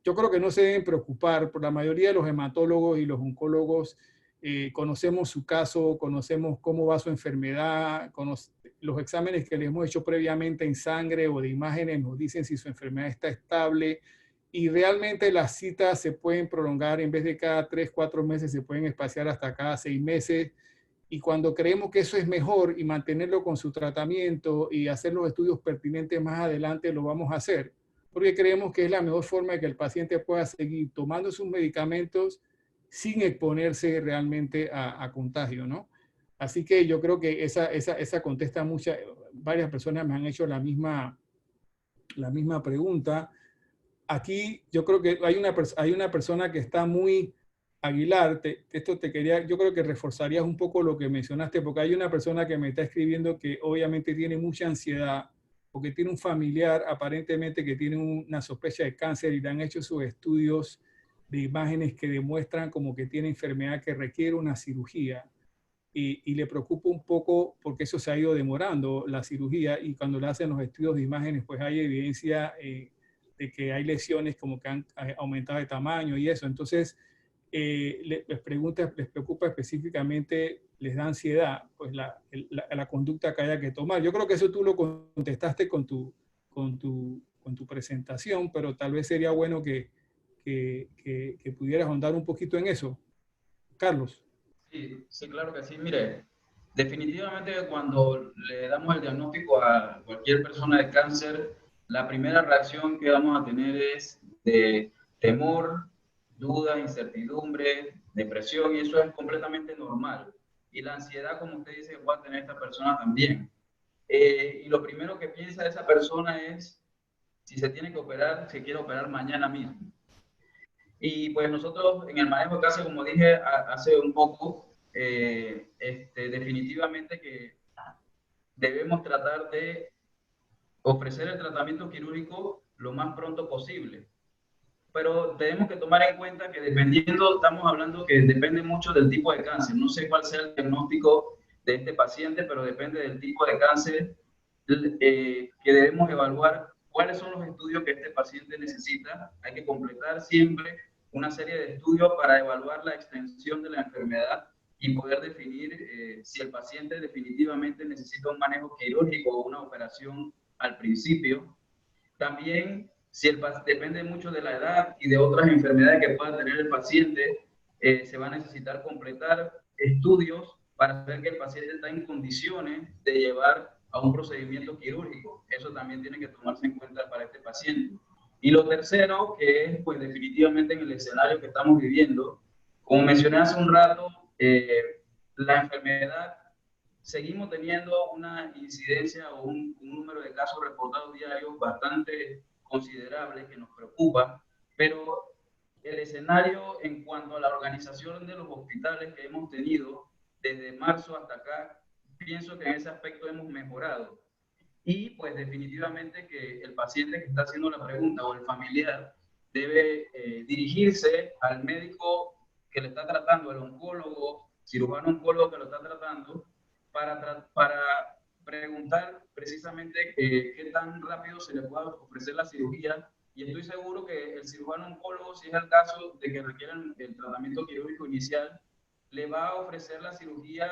Yo creo que no se deben preocupar, por la mayoría de los hematólogos y los oncólogos conocemos su caso, conocemos cómo va su enfermedad, los exámenes que les hemos hecho previamente en sangre o de imágenes nos dicen si su enfermedad está estable, y realmente las citas se pueden prolongar, en vez de cada 3, 4 meses, se pueden espaciar hasta cada 6 meses. Y cuando creemos que eso es mejor y mantenerlo con su tratamiento y hacer los estudios pertinentes más adelante, lo vamos a hacer, porque creemos que es la mejor forma de que el paciente pueda seguir tomando sus medicamentos sin exponerse realmente a contagio, ¿no? Así que yo creo que esa contesta varias personas me han hecho la misma pregunta. Aquí yo creo que hay una persona que está muy Aguilar, yo creo que reforzarías un poco lo que mencionaste, porque hay una persona que me está escribiendo que obviamente tiene mucha ansiedad, porque tiene un familiar aparentemente que tiene una sospecha de cáncer y le han hecho sus estudios de imágenes que demuestran como que tiene enfermedad que requiere una cirugía. Y le preocupa un poco porque eso se ha ido demorando, la cirugía, y cuando le hacen los estudios de imágenes, pues hay evidencia de que hay lesiones como que han aumentado de tamaño y eso. Entonces, les preocupa específicamente, les da ansiedad, pues la conducta que haya que tomar. Yo creo que eso tú lo contestaste con tu presentación, pero tal vez sería bueno que pudieras ahondar un poquito en eso. Carlos. Sí, claro que sí. Mire, definitivamente cuando le damos el diagnóstico a cualquier persona de cáncer, la primera reacción que vamos a tener es de temor, duda, incertidumbre, depresión, y eso es completamente normal. Y la ansiedad, como usted dice, va a tener esta persona también. Y lo primero que piensa esa persona es si se tiene que operar, se quiere operar mañana mismo. Y pues nosotros en el manejo de cáncer, como dije hace un poco, definitivamente que debemos tratar de ofrecer el tratamiento quirúrgico lo más pronto posible. Pero tenemos que tomar en cuenta que estamos hablando que depende mucho del tipo de cáncer. No sé cuál sea el diagnóstico de este paciente, pero depende del tipo de cáncer que debemos evaluar cuáles son los estudios que este paciente necesita. Hay que completar siempre una serie de estudios para evaluar la extensión de la enfermedad y poder definir si el paciente definitivamente necesita un manejo quirúrgico o una operación al principio. También depende mucho de la edad y de otras enfermedades que pueda tener el paciente, se va a necesitar completar estudios para ver que el paciente está en condiciones de llevar a un procedimiento quirúrgico. Eso también tiene que tomarse en cuenta para este paciente. Y lo tercero, que es pues definitivamente en el escenario que estamos viviendo, como mencioné hace un rato, la enfermedad, seguimos teniendo una incidencia o un número de casos reportados diarios bastante considerable que nos preocupa, pero el escenario en cuanto a la organización de los hospitales que hemos tenido desde marzo hasta acá, pienso que en ese aspecto hemos mejorado. Y pues definitivamente que el paciente que está haciendo la pregunta o el familiar debe dirigirse al médico que le está tratando, al oncólogo, cirujano oncólogo que lo está tratando, para preguntar precisamente qué tan rápido se le puede ofrecer la cirugía. Y estoy seguro que el cirujano oncólogo, si es el caso de que requieran el tratamiento quirúrgico inicial, le va a ofrecer la cirugía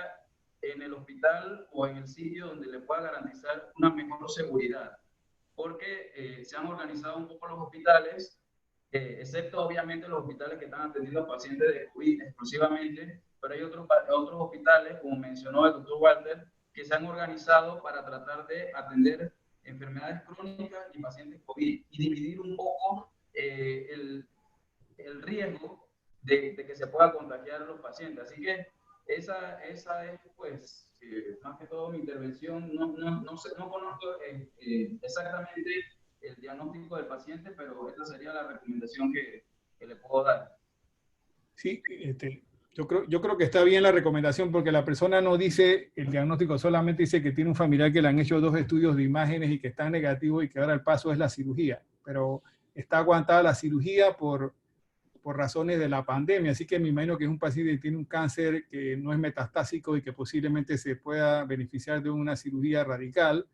en el hospital o en el sitio donde le pueda garantizar una mejor seguridad. Porque se han organizado un poco los hospitales, excepto obviamente los hospitales que están atendiendo a pacientes de COVID exclusivamente, pero hay otros hospitales, como mencionó el doctor Walter, que se han organizado para tratar de atender enfermedades crónicas y pacientes COVID y dividir un poco el riesgo de que se pueda contagiar a los pacientes. Así que esa es, pues, más que todo mi intervención. No conozco exactamente el diagnóstico del paciente, pero esa sería la recomendación que le puedo dar. Sí, yo creo que está bien la recomendación porque la persona no dice el diagnóstico, solamente dice que tiene un familiar que le han hecho 2 estudios de imágenes y que está negativo y que ahora el paso es la cirugía, pero está aguantada la cirugía por razones de la pandemia, así que me imagino que es un paciente que tiene un cáncer que no es metastásico y que posiblemente se pueda beneficiar de una cirugía radical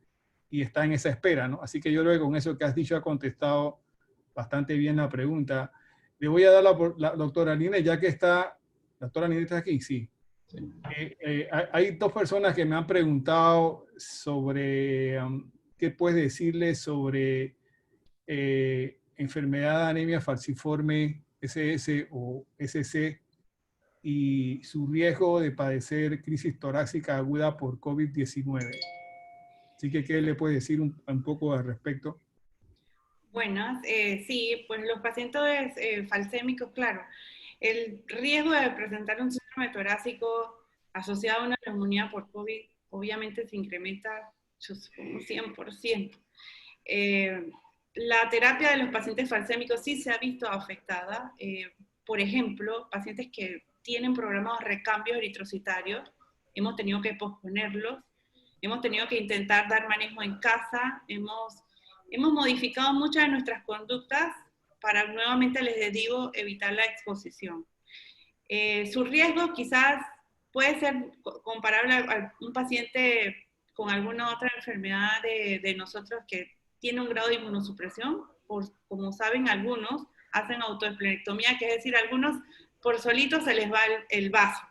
y está en esa espera, ¿no? Así que yo creo que con eso que has dicho ha contestado bastante bien la pregunta. Le voy a dar la doctora Linet, ya que está. ¿La doctora Linet está aquí? Sí. Sí. Hay 2 personas que me han preguntado sobre qué puedes decirles sobre enfermedad de anemia falciforme, SS o SC, y su riesgo de padecer crisis torácica aguda por COVID-19. Así que, ¿qué le puede decir un poco al respecto? Buenas, sí, pues los pacientes falcémicos, claro, el riesgo de presentar un síndrome torácico asociado a una neumonía por COVID obviamente se incrementa un 100%. La terapia de los pacientes falcémicos sí se ha visto afectada. Por ejemplo, pacientes que tienen programados recambios eritrocitarios, hemos tenido que posponerlos, hemos tenido que intentar dar manejo en casa, hemos modificado muchas de nuestras conductas para, nuevamente les digo, evitar la exposición. Su riesgo quizás puede ser comparable a un paciente con alguna otra enfermedad de nosotros que tiene un grado de inmunosupresión. Como saben, algunos hacen autoesplenectomía, que es decir, algunos por solitos se les va el vaso,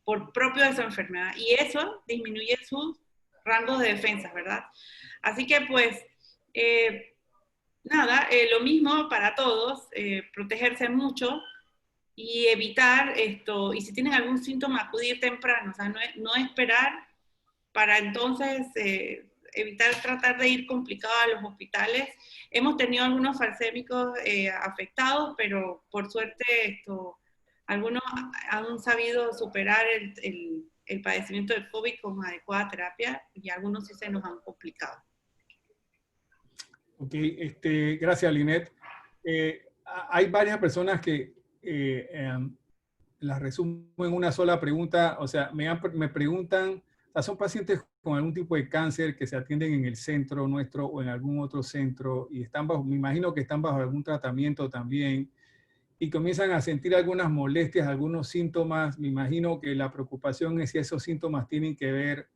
por propio de su enfermedad, y eso disminuye sus rangos de defensas, ¿verdad? Así que, pues, lo mismo para todos, protegerse mucho y evitar esto, y si tienen algún síntoma, acudir temprano, o sea, no esperar para entonces evitar tratar de ir complicado a los hospitales. Hemos tenido algunos falcémicos afectados, pero por suerte algunos han sabido superar el padecimiento del COVID con adecuada terapia y algunos sí se nos han complicado. Ok, gracias, Linet. Hay varias personas que las resumo en una sola pregunta. O sea, me preguntan, o sea, son pacientes con algún tipo de cáncer que se atienden en el centro nuestro o en algún otro centro y están me imagino que están bajo algún tratamiento también y comienzan a sentir algunas molestias, algunos síntomas. Me imagino que la preocupación es si esos síntomas tienen que ver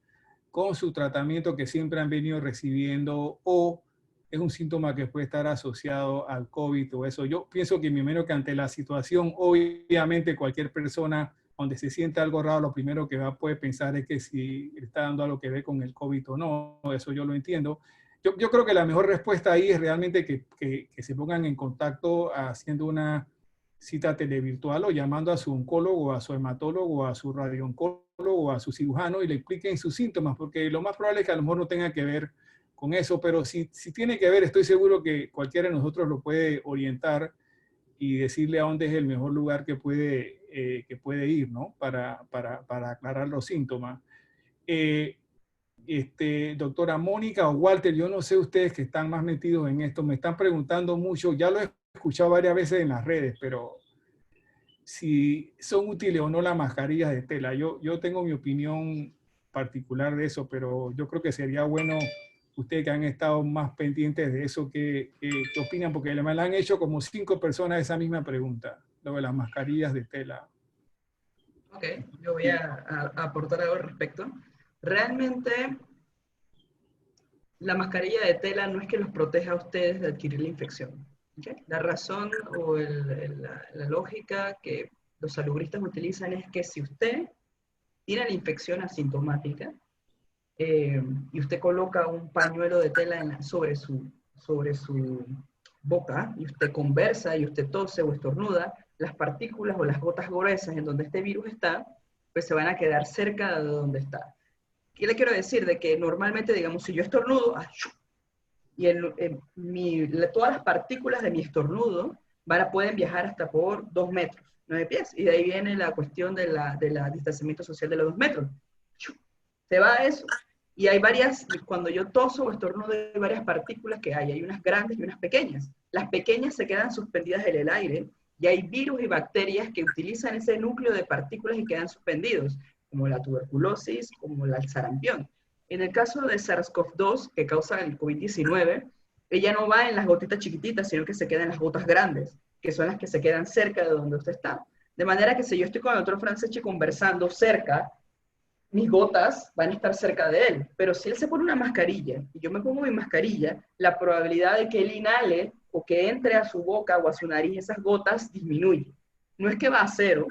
con su tratamiento que siempre han venido recibiendo o es un síntoma que puede estar asociado al COVID o eso. Yo pienso que, primero, que ante la situación, obviamente cualquier persona donde se siente algo raro, lo primero que puede pensar es que si está dando algo que ver con el COVID o no. Eso yo lo entiendo. Yo creo que la mejor respuesta ahí es realmente que se pongan en contacto haciendo una cita televirtual o llamando a su oncólogo, a su hematólogo, a su radiooncólogo, a su cirujano y le expliquen sus síntomas, porque lo más probable es que a lo mejor no tenga que ver con eso, pero si tiene que ver, estoy seguro que cualquiera de nosotros lo puede orientar y decirle a dónde es el mejor lugar que puede ir, ¿no? Para aclarar los síntomas. Doctora Mónica o Walter, yo no sé ustedes que están más metidos en esto, me están preguntando mucho, ya lo he escuchado varias veces en las redes, pero si son útiles o no las mascarillas de tela. Yo tengo mi opinión particular de eso, pero yo creo que sería bueno, ustedes que han estado más pendientes de eso, ¿qué opinan? Porque me la han hecho como 5 personas esa misma pregunta, lo de las mascarillas de tela. Ok, yo voy a aportar algo al respecto. Realmente, la mascarilla de tela no es que los proteja a ustedes de adquirir la infección. ¿Okay? La razón o la lógica que los salubristas utilizan es que si usted tiene la infección asintomática y usted coloca un pañuelo de tela sobre su boca y usted conversa y usted tose o estornuda, las partículas o las gotas gruesas en donde este virus está pues se van a quedar cerca de donde está. ¿Qué le quiero decir? De que normalmente, digamos, si yo estornudo, y todas las partículas de mi estornudo pueden viajar hasta por 2 metros, 9 pies, y de ahí viene la cuestión de la distanciamiento social de los 2 metros. Se va eso, y hay varias, cuando yo toso o estornudo, hay varias partículas que hay unas grandes y unas pequeñas. Las pequeñas se quedan suspendidas en el aire, y hay virus y bacterias que utilizan ese núcleo de partículas y quedan suspendidos, como la tuberculosis, como el sarampión. En el caso de SARS-CoV-2, que causa el COVID-19, ella no va en las gotitas chiquititas, sino que se queda en las gotas grandes, que son las que se quedan cerca de donde usted está. De manera que si yo estoy con el doctor Franceschi conversando cerca, mis gotas van a estar cerca de él. Pero si él se pone una mascarilla y yo me pongo mi mascarilla, la probabilidad de que él inhale o que entre a su boca o a su nariz esas gotas disminuye. No es que va a cero,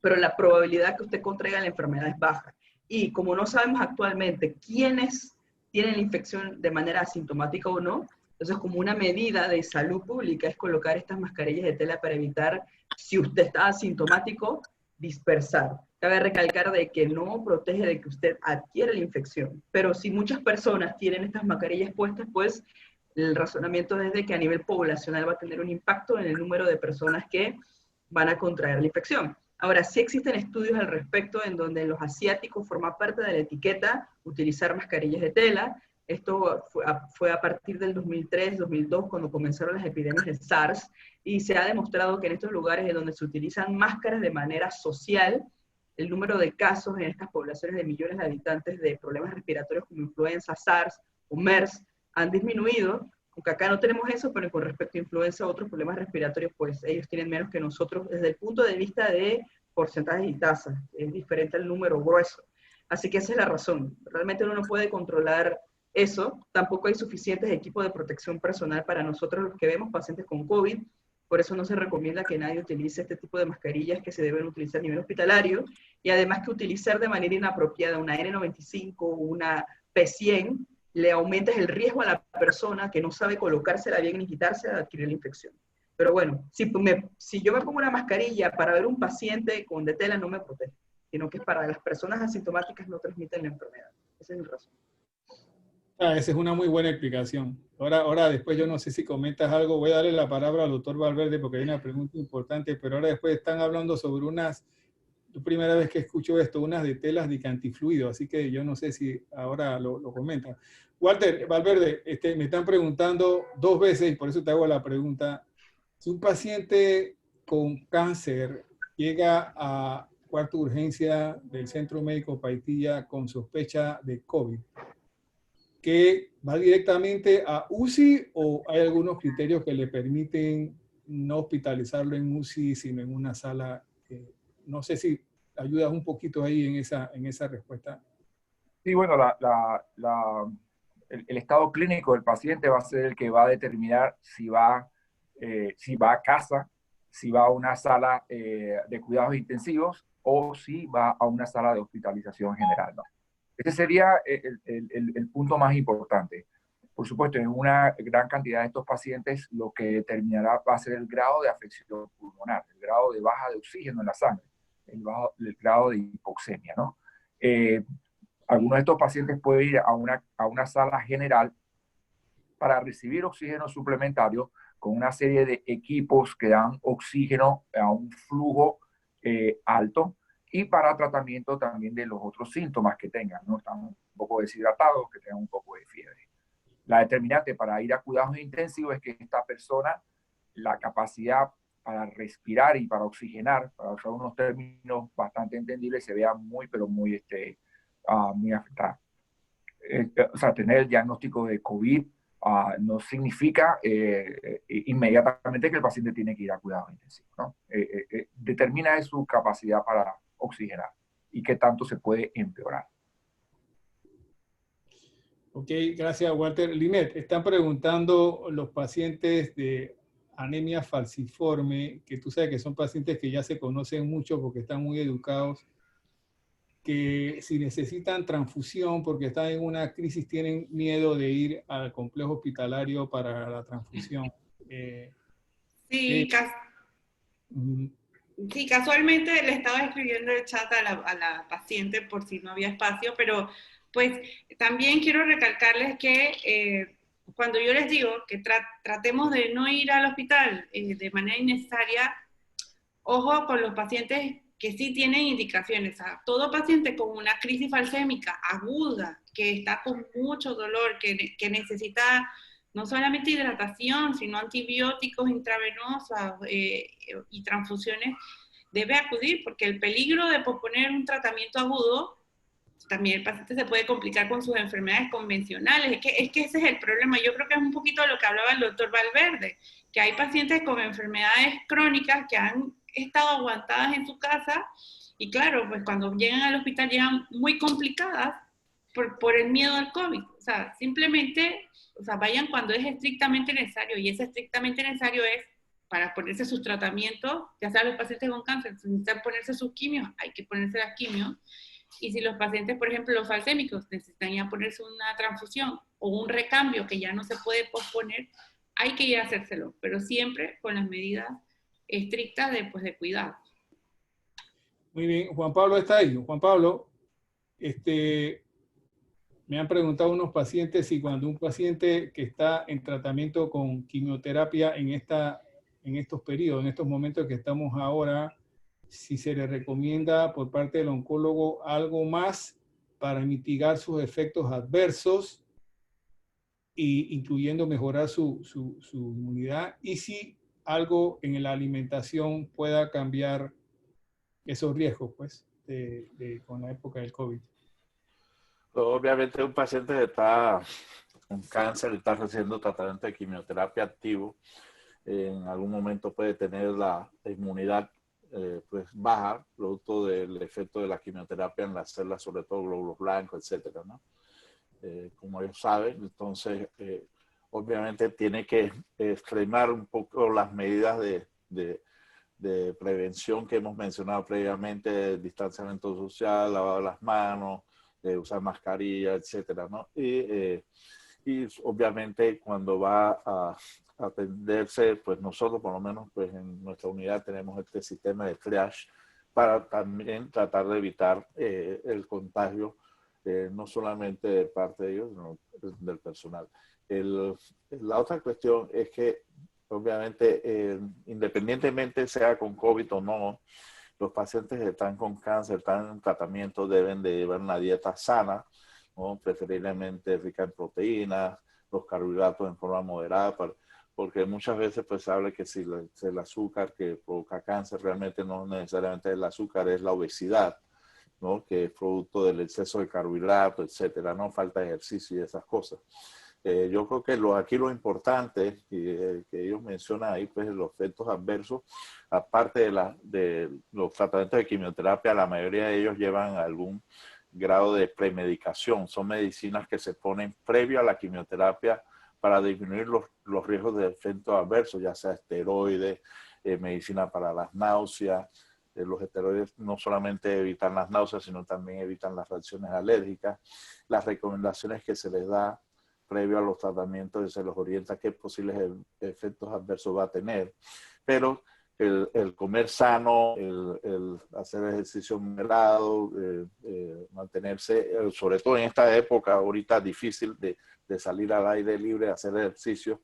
pero la probabilidad que usted contraiga la enfermedad es baja. Y como no sabemos actualmente quiénes tienen la infección de manera asintomática o no, entonces como una medida de salud pública es colocar estas mascarillas de tela para evitar, si usted está asintomático, dispersar. Cabe recalcar de que no protege de que usted adquiera la infección, pero si muchas personas tienen estas mascarillas puestas, pues el razonamiento es de que a nivel poblacional va a tener un impacto en el número de personas que van a contraer la infección. Ahora, sí existen estudios al respecto en donde los asiáticos forman parte de la etiqueta utilizar mascarillas de tela. Esto fue a partir del 2003, 2002, cuando comenzaron las epidemias de SARS, y se ha demostrado que en estos lugares en donde se utilizan máscaras de manera social, el número de casos en estas poblaciones de millones de habitantes de problemas respiratorios como influenza, SARS o MERS han disminuido. Aunque acá no tenemos eso, pero con respecto a influenza o otros problemas respiratorios, pues ellos tienen menos que nosotros desde el punto de vista de porcentajes y tasas. Es diferente al número grueso. Así que esa es la razón. Realmente uno no puede controlar eso. Tampoco hay suficientes equipos de protección personal para nosotros los que vemos pacientes con COVID. Por eso no se recomienda que nadie utilice este tipo de mascarillas que se deben utilizar a nivel hospitalario. Y además que utilizar de manera inapropiada una N95 o una P100 le aumentas el riesgo a la persona que no sabe colocársela bien ni quitársela de adquirir la infección. Pero bueno, si yo me pongo una mascarilla para ver un paciente con de tela, no me protege, sino que es para las personas asintomáticas no transmiten la enfermedad. Esa es mi razón. Esa es una muy buena explicación. Ahora después yo no sé si comentas algo, voy a darle la palabra al doctor Valverde porque hay una pregunta importante, pero ahora después están hablando sobre unas, la primera vez que escucho esto, unas de telas de antifluido, así que yo no sé si ahora lo comentan. Walter, Valverde, me están preguntando 2 veces, y por eso te hago la pregunta. Si un paciente con cáncer llega a cuarto de urgencia del Centro Médico Paitilla con sospecha de COVID, ¿que va directamente a UCI o hay algunos criterios que le permiten no hospitalizarlo en UCI, sino en una sala? No sé si ayudas un poquito ahí en esa respuesta. Sí, bueno, el estado clínico del paciente va a ser el que va a determinar si va a casa, si va a una sala de cuidados intensivos o si va a una sala de hospitalización general, ¿no? Ese sería el punto más importante. Por supuesto, en una gran cantidad de estos pacientes lo que determinará va a ser el grado de afección pulmonar, el grado de baja de oxígeno en la sangre, el grado de hipoxemia, ¿no? Algunos de estos pacientes pueden ir a una sala general para recibir oxígeno suplementario con una serie de equipos que dan oxígeno a un flujo alto y para tratamiento también de los otros síntomas que tengan, ¿no? Están un poco deshidratados, que tengan un poco de fiebre. La determinante para ir a cuidados intensivos es que esta persona, la capacidad para respirar y para oxigenar, para usar unos términos bastante entendibles, se vea muy, pero muy afectada. O sea, tener el diagnóstico de COVID no significa inmediatamente que el paciente tiene que ir a cuidados intensivos, ¿no? Determina su capacidad para oxigenar y qué tanto se puede empeorar. Ok, gracias, Walter. Linet, están preguntando los pacientes de anemia falciforme, que tú sabes que son pacientes que ya se conocen mucho porque están muy educados, que si necesitan transfusión porque están en una crisis, tienen miedo de ir al complejo hospitalario para la transfusión. Sí, Sí, casualmente le estaba escribiendo el chat a la paciente por si no había espacio, pero pues también quiero recalcarles que cuando yo les digo que tratemos de no ir al hospital de manera innecesaria, ojo con los pacientes que sí tienen indicaciones. A todo paciente con una crisis falsémica aguda, que está con mucho dolor, que necesita no solamente hidratación, sino antibióticos intravenosos y transfusiones, debe acudir, porque el peligro de posponer un tratamiento agudo, también el paciente se puede complicar con sus enfermedades convencionales. Es que ese es el problema. Yo creo que es un poquito lo que hablaba el doctor Valverde, que hay pacientes con enfermedades crónicas que han estado aguantadas en su casa y claro, pues cuando llegan al hospital llegan muy complicadas por el miedo al COVID. O sea, simplemente, o sea, vayan cuando es estrictamente necesario, y ese estrictamente necesario es para ponerse sus tratamientos, ya sea los pacientes con cáncer, si necesitan ponerse sus quimios, hay que ponerse las quimios. Y si los pacientes, por ejemplo, los falsémicos, necesitan ya ponerse una transfusión o un recambio que ya no se puede posponer, hay que ir a hacérselo, pero siempre con las medidas estrictas pues, de cuidado. Muy bien, Juan Pablo está ahí. Juan Pablo, me han preguntado unos pacientes si cuando un paciente que está en tratamiento con quimioterapia en estos periodos, en estos momentos que estamos ahora, si se le recomienda por parte del oncólogo algo más para mitigar sus efectos adversos, incluyendo mejorar su inmunidad, y si algo en la alimentación pueda cambiar esos riesgos, pues, con la época del COVID. Obviamente un paciente que está con cáncer y está recibiendo tratamiento de quimioterapia activo, en algún momento puede tener la inmunidad pues baja, producto del efecto de la quimioterapia en las células, sobre todo glóbulos blancos, etcétera, ¿no? Como ellos saben, entonces obviamente tiene que extremar un poco las medidas de prevención que hemos mencionado previamente, distanciamiento social, lavado de las manos, usar mascarilla, etcétera, ¿no? Y obviamente cuando va a atenderse, pues nosotros por lo menos pues en nuestra unidad tenemos este sistema de triage para también tratar de evitar el contagio, no solamente de parte de ellos, sino del personal. La otra cuestión es que obviamente independientemente sea con COVID o no, los pacientes que están con cáncer, están en tratamiento, deben de llevar una dieta sana, ¿no? Preferiblemente rica en proteínas, los carbohidratos en forma moderada, porque muchas veces pues se habla que si el azúcar que provoca cáncer realmente no necesariamente el azúcar, es la obesidad, ¿no? Que es producto del exceso de carbohidratos, etcétera, ¿no? Falta de ejercicio y esas cosas. Yo creo que aquí lo importante que ellos mencionan ahí, pues los efectos adversos, aparte de los tratamientos de quimioterapia, la mayoría de ellos llevan algún grado de premedicación. Son medicinas que se ponen previo a la quimioterapia para disminuir los riesgos de efectos adversos, ya sea esteroides, medicina para las náuseas. Los esteroides no solamente evitan las náuseas, sino también evitan las reacciones alérgicas. Las recomendaciones que se les da previo a los tratamientos, se los orienta qué posibles efectos adversos va a tener. Pero el comer sano, el hacer ejercicio moderado, mantenerse, sobre todo en esta época ahorita difícil de salir al aire libre, hacer ejercicio,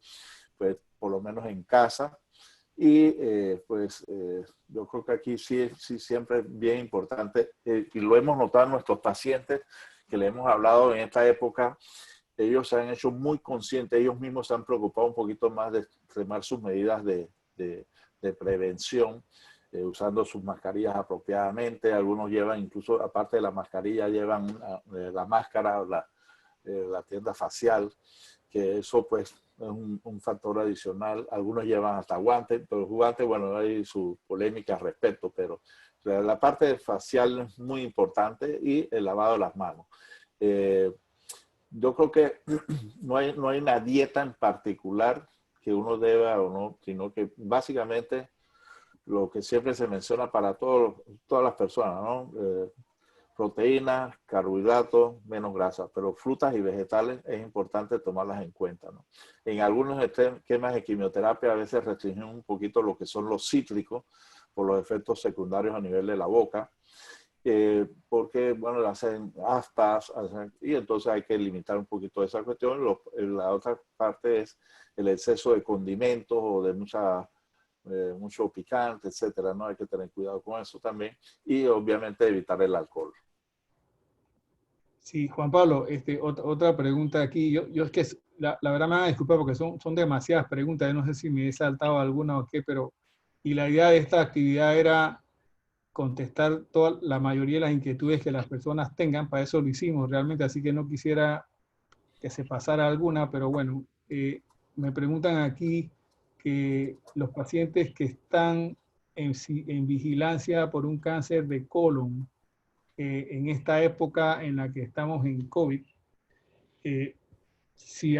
pues por lo menos en casa. Y yo creo que aquí sí siempre es bien importante, y lo hemos notado en nuestros pacientes que le hemos hablado en esta época. Ellos se han hecho muy conscientes, ellos mismos se han preocupado un poquito más de extremar sus medidas de prevención, usando sus mascarillas apropiadamente. Algunos llevan, incluso aparte de la mascarilla, llevan la máscara, la tienda facial, que eso pues es un factor adicional. Algunos llevan hasta guantes, pero los guantes, bueno, hay su polémica al respecto, pero la parte facial es muy importante, y el lavado de las manos. Yo creo que no hay una dieta en particular que uno deba o no, sino que básicamente lo que siempre se menciona para todas las personas, ¿no? Proteínas, carbohidratos, menos grasa, pero frutas y vegetales es importante tomarlas en cuenta, ¿no? En algunos esquemas de quimioterapia a veces restringen un poquito lo que son los cítricos, por los efectos secundarios a nivel de la boca, porque, bueno, le hacen aftas, y entonces hay que limitar un poquito esa cuestión. La otra parte es el exceso de condimentos o de mucho picante, etcétera, ¿no? Hay que tener cuidado con eso también, y obviamente evitar el alcohol. Sí, Juan Pablo, otra pregunta aquí. Yo es que la verdad me van a disculpar porque son demasiadas preguntas. Yo no sé si me he saltado alguna o qué, pero y la idea de esta actividad era contestar la mayoría de las inquietudes que las personas tengan. Para eso lo hicimos realmente, así que no quisiera que se pasara alguna, pero bueno, me preguntan aquí que los pacientes que están en vigilancia por un cáncer de colon, en esta época en la que estamos en COVID, si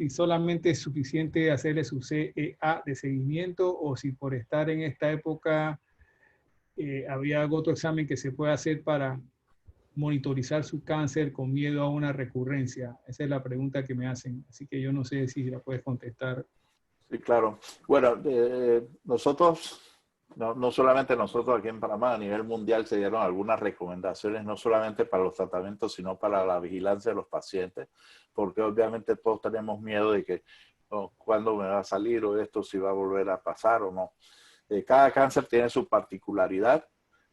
solamente es suficiente hacerle su CEA de seguimiento o si por estar en esta época había algún otro examen que se pueda hacer para monitorizar su cáncer con miedo a una recurrencia. Esa es la pregunta que me hacen, así que yo no sé si la puedes contestar. Sí, claro. Bueno, nosotros, no solamente nosotros aquí en Panamá, a nivel mundial se dieron algunas recomendaciones, no solamente para los tratamientos, sino para la vigilancia de los pacientes, porque obviamente todos tenemos miedo de que cuándo me va a salir o esto, si va a volver a pasar o no. Cada cáncer tiene su particularidad.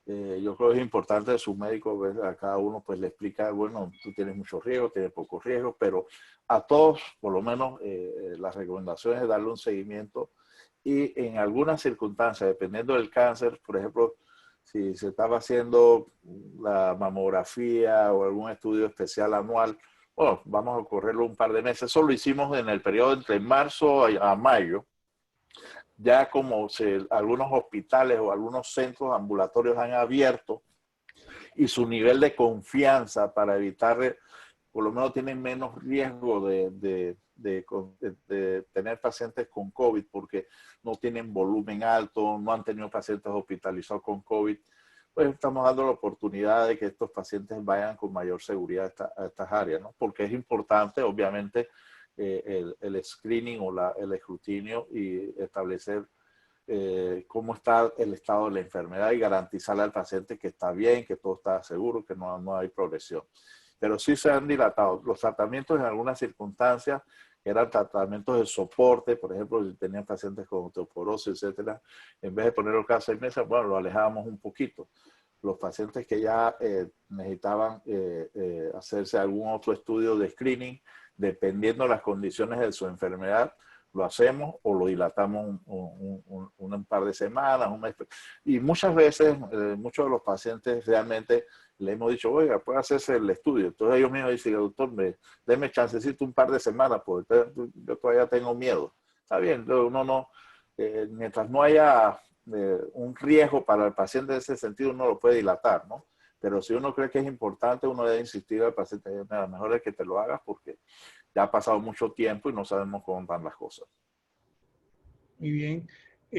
Yo creo que es importante su médico, a cada uno pues le explica, bueno, tú tienes mucho riesgo, tienes poco riesgo, pero a todos, por lo menos, las recomendaciones es darle un seguimiento, y en algunas circunstancias, dependiendo del cáncer, por ejemplo, si se estaba haciendo la mamografía o algún estudio especial anual, bueno, vamos a correrlo un par de meses. Eso lo hicimos en el periodo entre marzo a mayo. Ya como algunos hospitales o algunos centros ambulatorios han abierto y su nivel de confianza para evitar, por lo menos tienen menos riesgo de tener pacientes con COVID porque no tienen volumen alto, no han tenido pacientes hospitalizados con COVID, pues estamos dando la oportunidad de que estos pacientes vayan con mayor seguridad a estas áreas, ¿no? Porque es importante, obviamente, el screening o el escrutinio y establecer cómo está el estado de la enfermedad y garantizarle al paciente que está bien, que todo está seguro, que no hay progresión. Pero sí se han dilatado. Los tratamientos en algunas circunstancias eran tratamientos de soporte, por ejemplo, si tenían pacientes con osteoporosis, etcétera, en vez de ponerlo cada 6 meses, bueno, lo alejábamos un poquito. Los pacientes que ya necesitaban hacerse algún otro estudio de screening, dependiendo de las condiciones de su enfermedad, lo hacemos o lo dilatamos un par de semanas, un mes. Y muchas veces, muchos de los pacientes realmente le hemos dicho, oiga, puede hacerse el estudio. Entonces ellos mismos dicen, doctor, déme chancecito un par de semanas, porque yo todavía tengo miedo. Está bien, mientras no haya un riesgo para el paciente en ese sentido, uno lo puede dilatar, ¿no? Pero si uno cree que es importante, uno debe insistir al paciente, nada, mejor es que te lo hagas porque ya ha pasado mucho tiempo y no sabemos cómo van las cosas. Muy bien.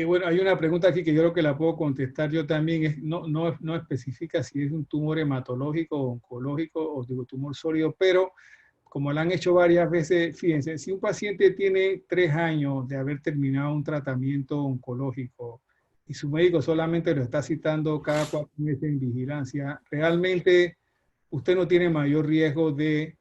Bueno, hay una pregunta aquí que yo creo que la puedo contestar yo también. No especifica si es un tumor hematológico, oncológico o digo, tumor sólido, pero como lo han hecho varias veces, fíjense, si un paciente tiene 3 años de haber terminado un tratamiento oncológico y su médico solamente lo está citando cada 4 meses en vigilancia, realmente usted no tiene mayor riesgo de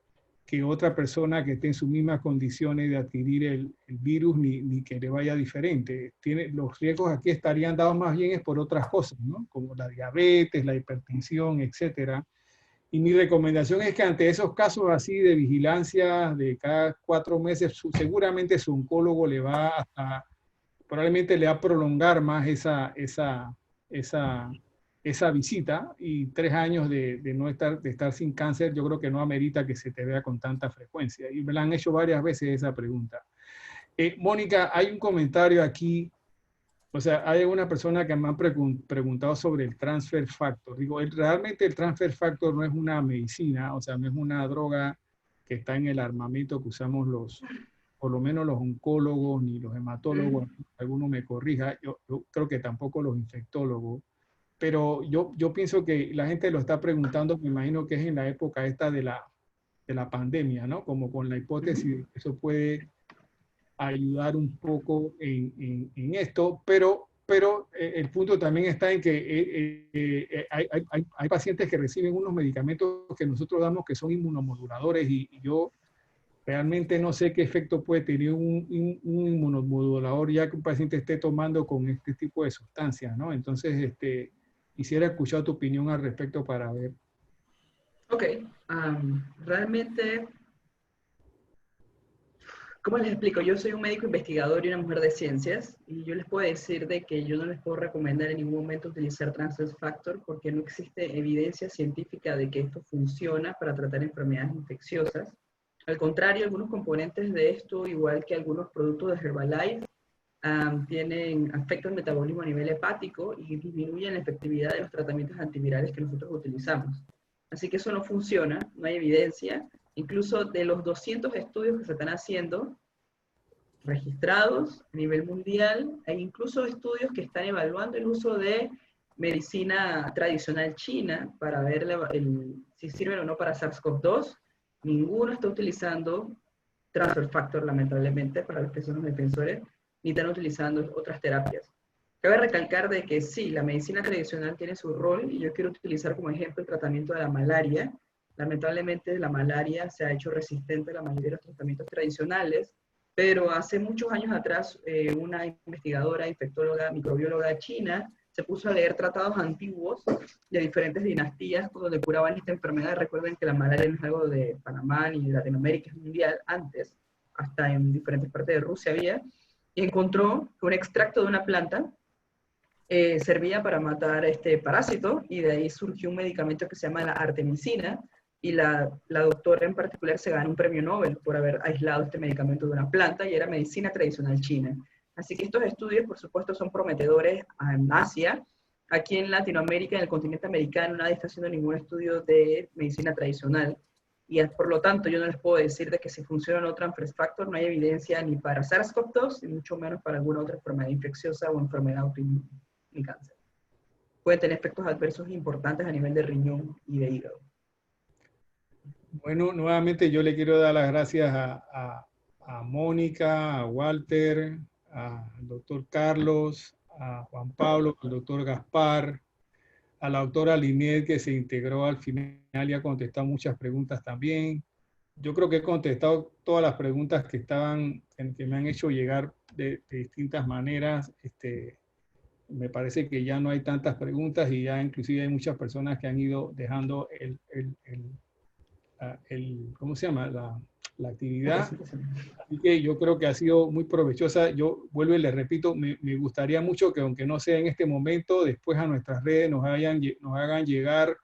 que otra persona que esté en sus mismas condiciones de adquirir el virus ni que le vaya diferente. Los riesgos aquí estarían dados más bien es por otras cosas, ¿no? Como la diabetes, la hipertensión, etcétera. Y mi recomendación es que ante esos casos así de vigilancia de cada 4 meses, seguramente su oncólogo le va probablemente le va a prolongar más esa visita, y 3 años de estar sin cáncer, yo creo que no amerita que se te vea con tanta frecuencia. Y me la han hecho varias veces esa pregunta. Mónica, hay un comentario aquí. O sea, hay una persona que me han preguntado sobre el transfer factor. Digo, realmente el transfer factor no es una medicina, o sea, no es una droga que está en el armamento que usamos por lo menos los oncólogos ni los hematólogos, alguno me corrija, yo creo que tampoco los infectólogos, pero yo pienso que la gente lo está preguntando, me imagino que es en la época esta de la pandemia, ¿no? Como con la hipótesis de que eso puede ayudar un poco en esto, pero pero el punto también está en que hay pacientes que reciben unos medicamentos que nosotros damos que son inmunomoduladores y yo realmente no sé qué efecto puede tener un inmunomodulador ya que un paciente esté tomando con este tipo de sustancias, ¿no? Entonces, quisiera escuchar tu opinión al respecto para ver. Ok, realmente, ¿cómo les explico? Yo soy un médico investigador y una mujer de ciencias, y yo les puedo decir de que yo no les puedo recomendar en ningún momento utilizar transfer factor porque no existe evidencia científica de que esto funciona para tratar enfermedades infecciosas. Al contrario, algunos componentes de esto, igual que algunos productos de Herbalife, afectan el metabolismo a nivel hepático y disminuyen la efectividad de los tratamientos antivirales que nosotros utilizamos. Así que eso no funciona, no hay evidencia. Incluso de los 200 estudios que se están haciendo, registrados a nivel mundial, hay incluso estudios que están evaluando el uso de medicina tradicional china para ver si sirven o no para SARS-CoV-2. Ninguno está utilizando transfer factor, lamentablemente, para los que son los defensores, ni están utilizando otras terapias. Cabe recalcar de que sí, la medicina tradicional tiene su rol, y yo quiero utilizar como ejemplo el tratamiento de la malaria. Lamentablemente, la malaria se ha hecho resistente a la mayoría de los tratamientos tradicionales, pero hace muchos años atrás, una investigadora, infectóloga, microbióloga china, se puso a leer tratados antiguos de diferentes dinastías donde curaban esta enfermedad. Recuerden que la malaria no es algo de Panamá ni de Latinoamérica, es mundial. Antes, hasta en diferentes partes de Rusia había, y encontró que un extracto de una planta servía para matar este parásito, y de ahí surgió un medicamento que se llama la artemisina, y la doctora en particular se ganó un premio Nobel por haber aislado este medicamento de una planta, y era medicina tradicional china. Así que estos estudios, por supuesto, son prometedores en Asia. Aquí en Latinoamérica, en el continente americano, nadie está haciendo ningún estudio de medicina tradicional. Y por lo tanto, yo no les puedo decir de que si funciona o no transfer factor, no hay evidencia ni para SARS-CoV-2, ni mucho menos para alguna otra enfermedad infecciosa o enfermedad autoinmune, ni cáncer. Puede tener efectos adversos importantes a nivel de riñón y de hígado. Bueno, nuevamente yo le quiero dar las gracias a Mónica, a Walter, al doctor Carlos, a Juan Pablo, al doctor Gaspar, a la doctora Linet, que se integró al final y ha contestado muchas preguntas también. Yo creo que he contestado todas las preguntas que me han hecho llegar de distintas maneras. Me parece que ya no hay tantas preguntas y ya inclusive hay muchas personas que han ido dejando ¿cómo se llama? La actividad. Así que yo creo que ha sido muy provechosa. Yo vuelvo y les repito, me gustaría mucho que, aunque no sea en este momento, después a nuestras redes nos hagan llegar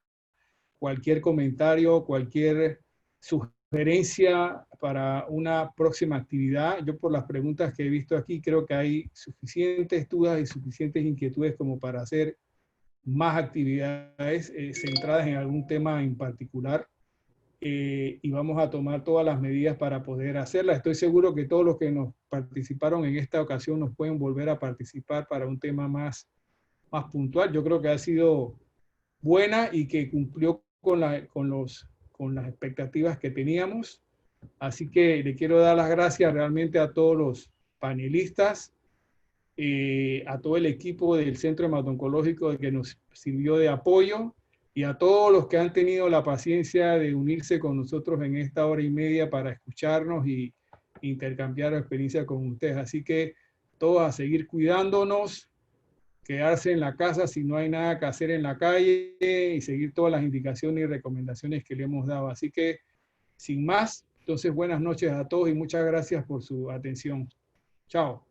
cualquier comentario, cualquier sugerencia para una próxima actividad. Yo, por las preguntas que he visto aquí, creo que hay suficientes dudas y suficientes inquietudes como para hacer más actividades centradas en algún tema en particular. Y vamos a tomar todas las medidas para poder hacerlas. Estoy seguro que todos los que nos participaron en esta ocasión nos pueden volver a participar para un tema más puntual. Yo creo que ha sido buena y que cumplió con las expectativas que teníamos. Así que le quiero dar las gracias realmente a todos los panelistas, a todo el equipo del Centro Hemato-Oncológico que nos sirvió de apoyo, y a todos los que han tenido la paciencia de unirse con nosotros en esta hora y media para escucharnos y intercambiar experiencia con ustedes. Así que todos a seguir cuidándonos, quedarse en la casa si no hay nada que hacer en la calle y seguir todas las indicaciones y recomendaciones que le hemos dado. Así que, sin más, entonces buenas noches a todos y muchas gracias por su atención. Chao.